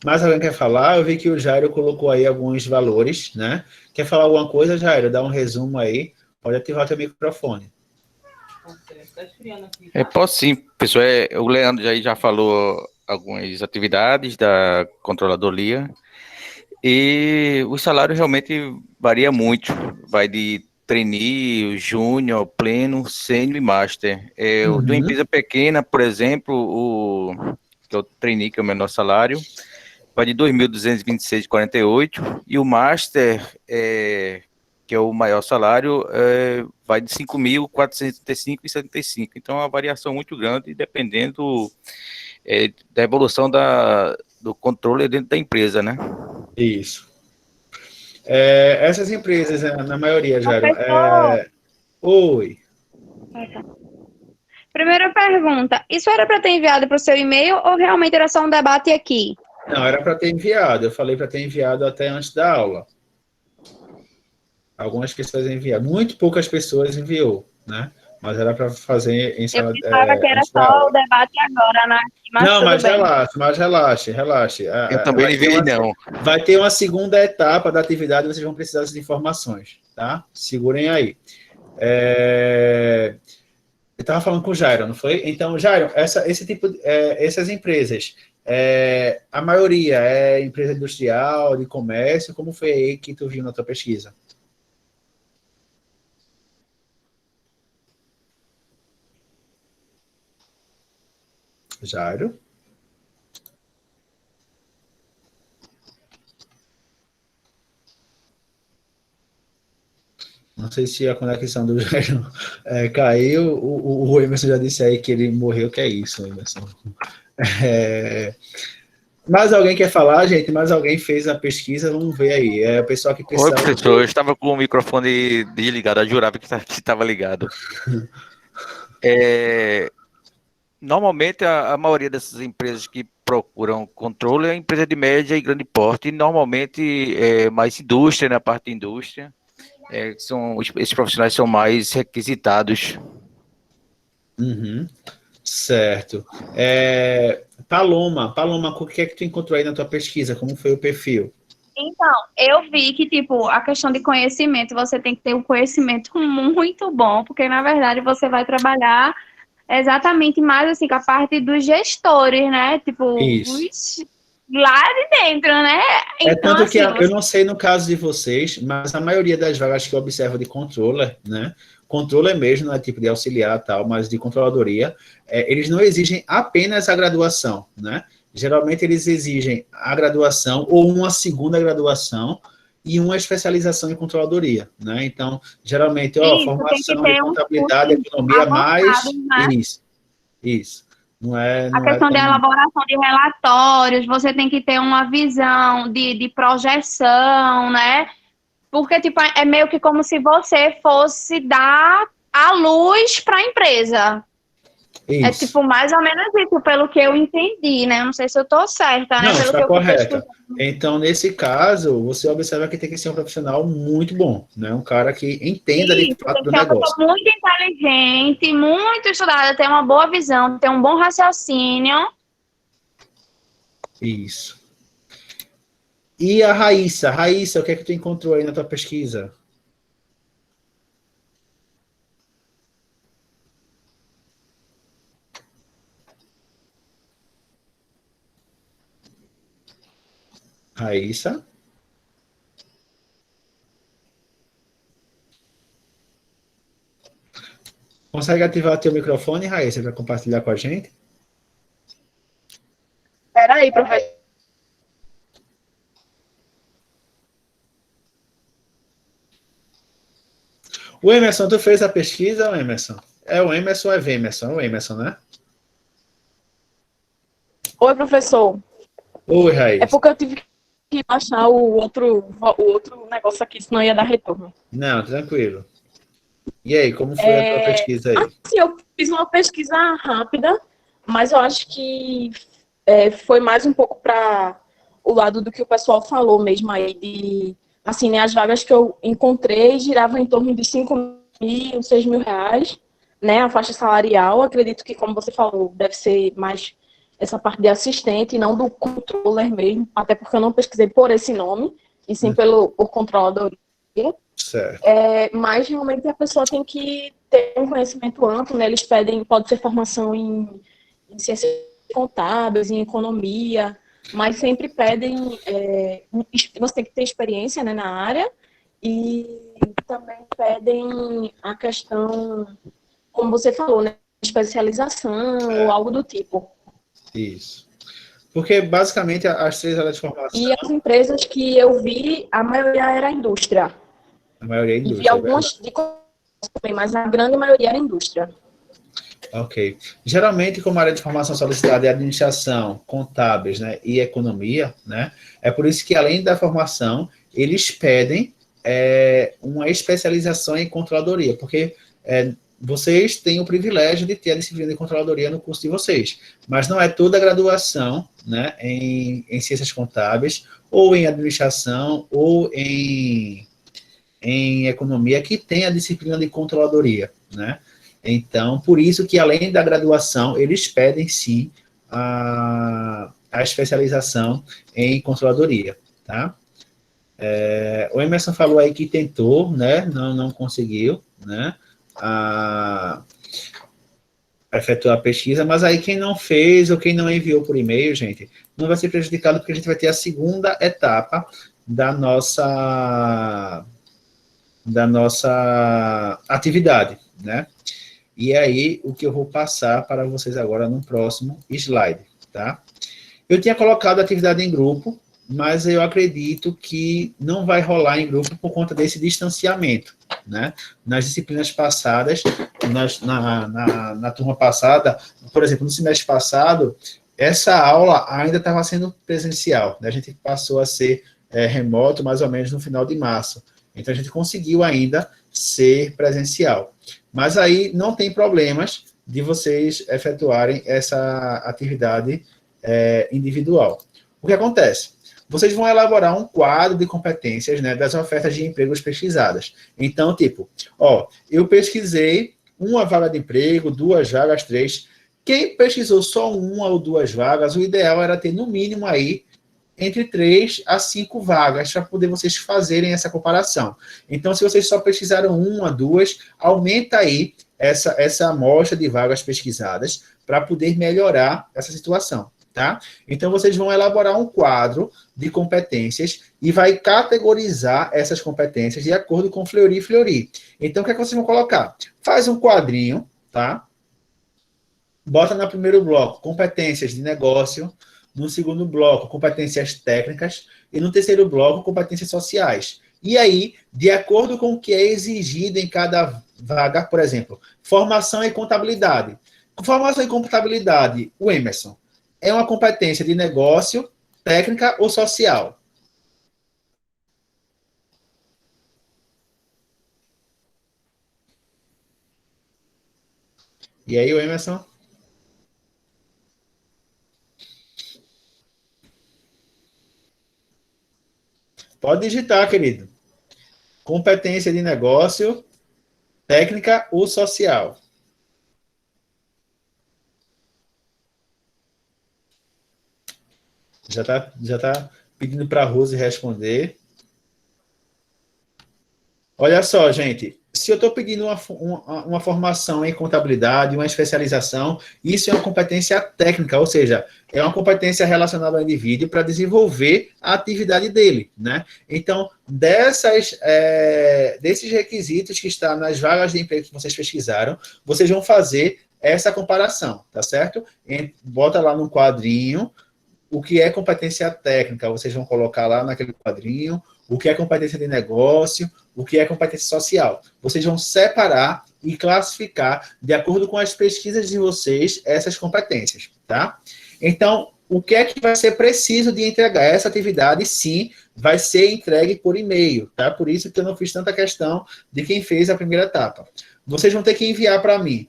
Mais alguém quer falar? Eu vi que o Jairo colocou aí alguns valores, né? Quer falar alguma coisa, Jairo? Dá um resumo aí. Pode ativar teu microfone. Posso sim, pessoal. O Leandro já falou algumas atividades da controladoria, e o salário realmente varia muito. Vai de trainee, júnior, pleno, sênior e master. De uma empresa pequena, por exemplo, que é o trainee, que é o menor salário, vai de 2.226,48, e o master, que é o maior salário, vai de 5.435 e 75. Então, é uma variação muito grande, dependendo da evolução do controle dentro da empresa, né? Isso. Essas empresas, na maioria, Jairo. Professor. Oi. Primeira pergunta, isso era para ter enviado para o seu e-mail ou realmente era só um debate aqui? Não, era para ter enviado. Eu falei para ter enviado até antes da aula. Algumas pessoas enviaram. Muito poucas pessoas enviou, né? Mas era para fazer em sala. Eu pensava que era só o debate agora, né? Não, mas relaxe. Eu também não enviei, não. Vai ter uma segunda etapa da atividade, vocês vão precisar dessas informações, tá? Segurem aí. Eu estava falando com o Jairo, não foi? Então, Jairo, essas empresas, a maioria é empresa industrial, de comércio, como foi aí que tu viu na tua pesquisa? Jairo? Não sei se a conexão do Jairo caiu. O Emerson já disse aí que ele morreu, que é isso, Emerson. Mais alguém quer falar, gente? Mais alguém fez a pesquisa? Vamos ver aí. O pessoal que precisa... Oi, professor, eu estava com o microfone desligado, eu jurava que estava ligado. Normalmente, a maioria dessas empresas que procuram controle é empresa de média e grande porte, e normalmente mais indústria, na parte de indústria. Esses profissionais são mais requisitados. Uhum. Certo. Paloma, o que é que tu encontrou aí na tua pesquisa? Como foi o perfil? Então, eu vi que, tipo, a questão de conhecimento, você tem que ter um conhecimento muito bom, porque, na verdade, você vai trabalhar exatamente mais, assim, com a parte dos gestores, né? Tipo, lá de dentro, né? Então, tanto que assim, eu não sei no caso de vocês, mas a maioria das vagas que eu observo de controller, né? Controller mesmo, não é tipo de auxiliar tal, mas de controladoria, eles não exigem apenas a graduação, né? Geralmente eles exigem a graduação ou uma segunda graduação e uma especialização em controladoria, né? Então, geralmente, formação de contabilidade, economia, mais... Né? Isso. A questão da elaboração de relatórios, você tem que ter uma visão de projeção, né? Porque, tipo, é meio que como se você fosse dar a luz para a empresa. Isso. É, tipo, mais ou menos isso, pelo que eu entendi, né? Não sei se eu estou certa, né? Não, pelo está que correta. Então, nesse caso, você observa que tem que ser um profissional muito bom, né? Um cara que entenda de fato do negócio. Uma pessoa muito inteligente, muito estudada, tem uma boa visão, tem um bom raciocínio. Isso. E a Raíssa? Raíssa, o que é que tu encontrou aí na tua pesquisa? Raíssa? Consegue ativar teu microfone, Raíssa, para compartilhar com a gente? Espera aí, professor. O Emerson, tu fez a pesquisa, Emerson? É o Emerson ou é Vemerson? É o Emerson, né? Oi, professor. Oi, Raíssa. É porque eu tive que baixar o outro negócio aqui, senão ia dar retorno. Não, tranquilo. E aí, como foi a tua pesquisa aí? Assim, eu fiz uma pesquisa rápida, mas eu acho que foi mais um pouco para o lado do que o pessoal falou mesmo aí, de, assim, né, as vagas que eu encontrei giravam em torno de 5 mil, 6 mil reais, né, a faixa salarial. Acredito que, como você falou, deve ser mais essa parte de assistente e não do controller mesmo, até porque eu não pesquisei por esse nome, e sim por controladoria. Certo. Mas realmente a pessoa tem que ter um conhecimento amplo, né? Eles pedem, pode ser formação em ciências contábeis, em economia, mas sempre pedem, você tem que ter experiência, né, na área, e também pedem a questão, como você falou, né, especialização ou algo do tipo. Isso. Porque, basicamente, as 3 áreas de formação... E as empresas que eu vi, a maioria era indústria. A maioria é E vi indústria, algumas de também, mas a grande maioria era indústria. Ok. Geralmente, como a área de formação solicitada é administração, contábeis, né, e economia, né, é por isso que, além da formação, eles pedem uma especialização em controladoria, porque vocês têm o privilégio de ter a disciplina de controladoria no curso de vocês, mas não é toda a graduação, né, em ciências contábeis, ou em administração, ou em economia, que tem a disciplina de controladoria, né? Então, por isso que, além da graduação, eles pedem, sim, a especialização em controladoria, tá? O Emerson falou aí que tentou, né? Não conseguiu, né? Efetuar a pesquisa, mas aí quem não fez ou quem não enviou por e-mail, gente, não vai ser prejudicado, porque a gente vai ter a segunda etapa da nossa atividade, né? E aí, o que eu vou passar para vocês agora no próximo slide, tá? Eu tinha colocado atividade em grupo, mas eu acredito que não vai rolar em grupo por conta desse distanciamento, né? Nas disciplinas passadas, na turma passada, por exemplo, no semestre passado, essa aula ainda estava sendo presencial, né? A gente passou a ser remoto mais ou menos no final de março. Então, a gente conseguiu ainda ser presencial. Mas aí não tem problemas de vocês efetuarem essa atividade individual. O que acontece? Vocês vão elaborar um quadro de competências, né, das ofertas de empregos pesquisadas. Então, tipo, eu pesquisei uma vaga de emprego, 2 vagas, 3. Quem pesquisou só 1 ou 2 vagas, o ideal era ter, no mínimo, aí, entre 3 a 5 vagas, para poder vocês fazerem essa comparação. Então, se vocês só pesquisaram 1, 2, aumenta aí essa amostra de vagas pesquisadas para poder melhorar essa situação, tá? Então, vocês vão elaborar um quadro de competências e vai categorizar essas competências de acordo com Fleury e Fleury. Então, o que é que vocês vão colocar? Faz um quadrinho, tá? Bota no primeiro bloco competências de negócio, no segundo bloco, competências técnicas, e no terceiro bloco, competências sociais. E aí, de acordo com o que é exigido em cada vaga, por exemplo, formação em contabilidade. Formação em contabilidade, o Emerson, é uma competência de negócio, técnica ou social? E aí, o Emerson? Pode digitar, querido. Competência de negócio, técnica ou social? Já tá pedindo para a Rose responder. Olha só, gente. Se eu estou pedindo uma formação em contabilidade, uma especialização, isso é uma competência técnica, ou seja, é uma competência relacionada ao indivíduo para desenvolver a atividade dele, né? Então, desses requisitos que estão nas vagas de emprego que vocês pesquisaram, vocês vão fazer essa comparação, tá certo? Bota lá no quadrinho o que é competência técnica, vocês vão colocar lá naquele quadrinho, o que é competência de negócio, o que é competência social. Vocês vão separar e classificar, de acordo com as pesquisas de vocês, essas competências, tá? Então, o que é que vai ser preciso de entregar? Essa atividade, sim, vai ser entregue por e-mail, tá? Por isso que eu não fiz tanta questão de quem fez a primeira etapa. Vocês vão ter que enviar para mim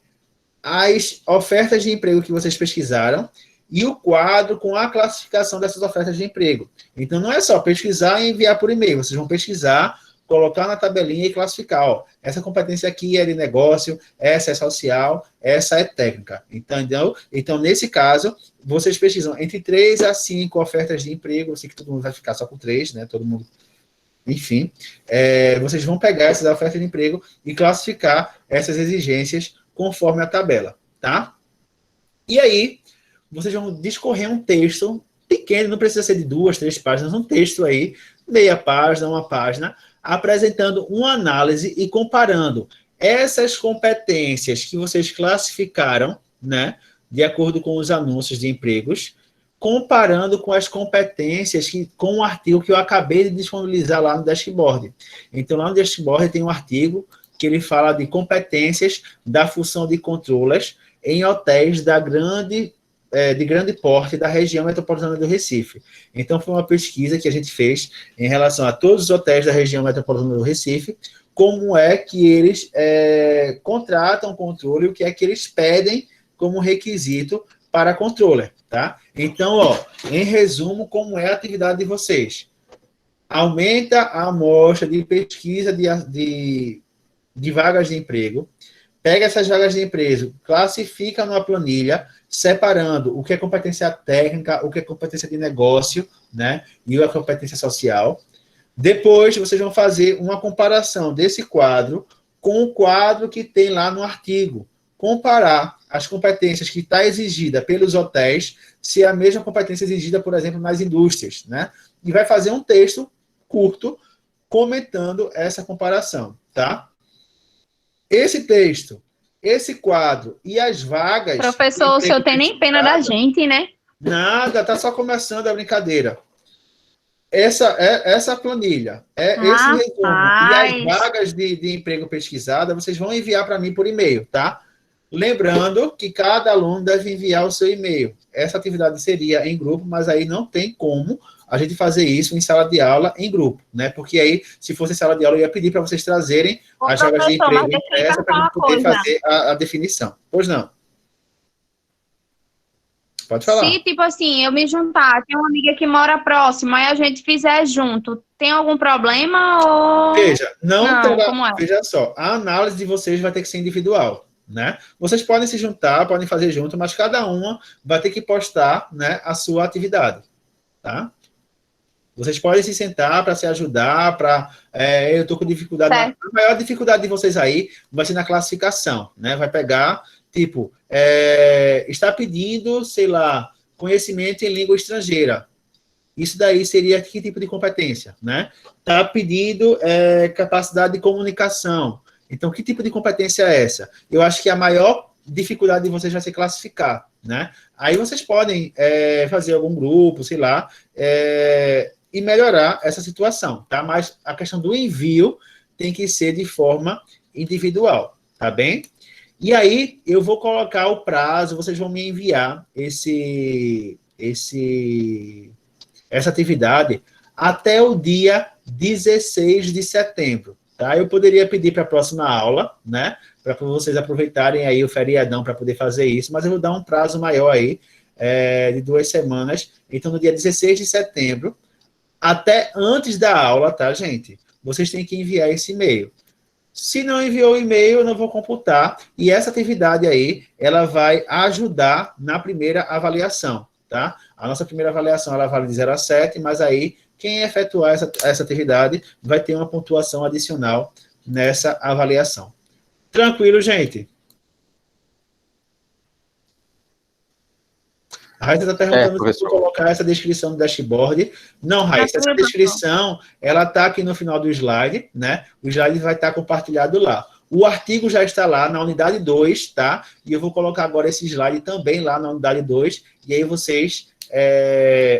as ofertas de emprego que vocês pesquisaram e o quadro com a classificação dessas ofertas de emprego. Então, não é só pesquisar e enviar por e-mail. Vocês vão pesquisar, colocar na tabelinha e classificar. Essa competência aqui é de negócio, essa é social, essa é técnica. Entendeu? Então, nesse caso, vocês pesquisam entre 3 a 5 ofertas de emprego. Eu sei que todo mundo vai ficar só com 3, né? Todo mundo... Enfim, vocês vão pegar essas ofertas de emprego e classificar essas exigências conforme a tabela, tá? E aí, vocês vão discorrer um texto pequeno, não precisa ser de 2, 3 páginas, um texto aí, meia página, uma página, apresentando uma análise e comparando essas competências que vocês classificaram, né, de acordo com os anúncios de empregos, comparando com as competências, com o artigo que eu acabei de disponibilizar lá no dashboard. Então, lá no dashboard tem um artigo que ele fala de competências da função de controllers em hotéis de grande porte da região metropolitana do Recife. Então, foi uma pesquisa que a gente fez em relação a todos os hotéis da região metropolitana do Recife, como é que eles contratam controle, o que é que eles pedem como requisito para controller, tá? Então, em resumo, como é a atividade de vocês? Aumenta a amostra de pesquisa de vagas de emprego, pega essas vagas de emprego, classifica numa planilha, separando o que é competência técnica, o que é competência de negócio, né? E a competência social. Depois, vocês vão fazer uma comparação desse quadro com o quadro que tem lá no artigo. Comparar as competências que está exigida pelos hotéis, se é a mesma competência exigida, por exemplo, nas indústrias, né? E vai fazer um texto curto comentando essa comparação, tá? Esse texto, esse quadro e as vagas... Professor, o senhor tem nem pena da gente, né? Nada, tá só começando a brincadeira. Essa planilha, esse resumo e as vagas de emprego pesquisada, vocês vão enviar para mim por e-mail, tá? Lembrando que cada aluno deve enviar o seu e-mail. Essa atividade seria em grupo, mas aí não tem como a gente fazer isso em sala de aula em grupo, né? Porque aí, se fosse em sala de aula, eu ia pedir para vocês trazerem as vagas de emprego impressa para a gente poder fazer a definição. Pois não. Pode falar. Se, tipo assim, eu me juntar, tem uma amiga que mora próximo, aí a gente fizer junto, tem algum problema ou... Veja, não terá, como é? veja só, a análise de vocês vai ter que ser individual, né? Vocês podem se juntar, podem fazer junto, mas cada uma vai ter que postar, né, a sua atividade, tá? Vocês podem se sentar para se ajudar, eu estou com dificuldade. A maior dificuldade de vocês aí vai ser na classificação, né? Vai pegar, tipo, está pedindo, sei lá, conhecimento em língua estrangeira. Isso daí seria que tipo de competência, né? Está pedindo capacidade de comunicação. Então, que tipo de competência é essa? Eu acho que a maior dificuldade de vocês vai ser classificar, né? Aí vocês podem fazer algum grupo, sei lá, e melhorar essa situação, tá? Mas a questão do envio tem que ser de forma individual, tá bem? E aí, eu vou colocar o prazo, vocês vão me enviar essa atividade até o dia 16 de setembro, tá? Eu poderia pedir para a próxima aula, né? Para vocês aproveitarem aí o feriadão para poder fazer isso, mas eu vou dar um prazo maior aí, de 2 semanas. Então, no dia 16 de setembro, até antes da aula, tá, gente? Vocês têm que enviar esse e-mail. Se não enviou o e-mail, eu não vou computar. E essa atividade aí, ela vai ajudar na primeira avaliação, tá? A nossa primeira avaliação, ela vale de 0 a 7, mas aí, quem efetuar essa atividade vai ter uma pontuação adicional nessa avaliação. Tranquilo, gente? A Raíssa está perguntando se eu colocar essa descrição do dashboard. Não, Raíssa, essa descrição, ela está aqui no final do slide, né? O slide vai estar compartilhado lá. O artigo já está lá na unidade 2, tá? E eu vou colocar agora esse slide também lá na unidade 2, e aí vocês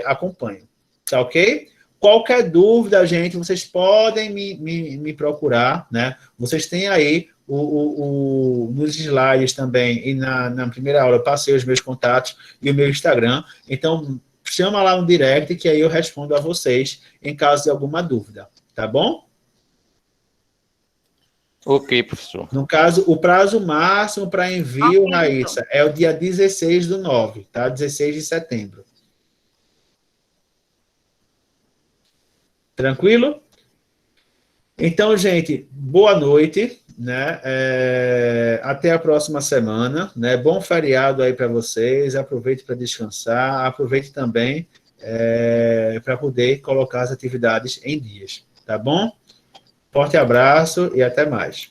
acompanham. Tá ok? Qualquer dúvida, gente, vocês podem me procurar, né? Vocês têm aí nos slides também, e na primeira aula eu passei os meus contatos e o meu Instagram. Então, chama lá no direct que aí eu respondo a vocês em caso de alguma dúvida. Tá bom? Ok, professor. No caso, o prazo máximo para envio, Raíssa, é o dia 16/9, tá? 16 de setembro. Tranquilo? Então, gente, boa noite, né? Até a próxima semana, né? Bom feriado aí para vocês, aproveite para descansar, aproveite também para poder colocar as atividades em dias, tá bom? Forte abraço e até mais.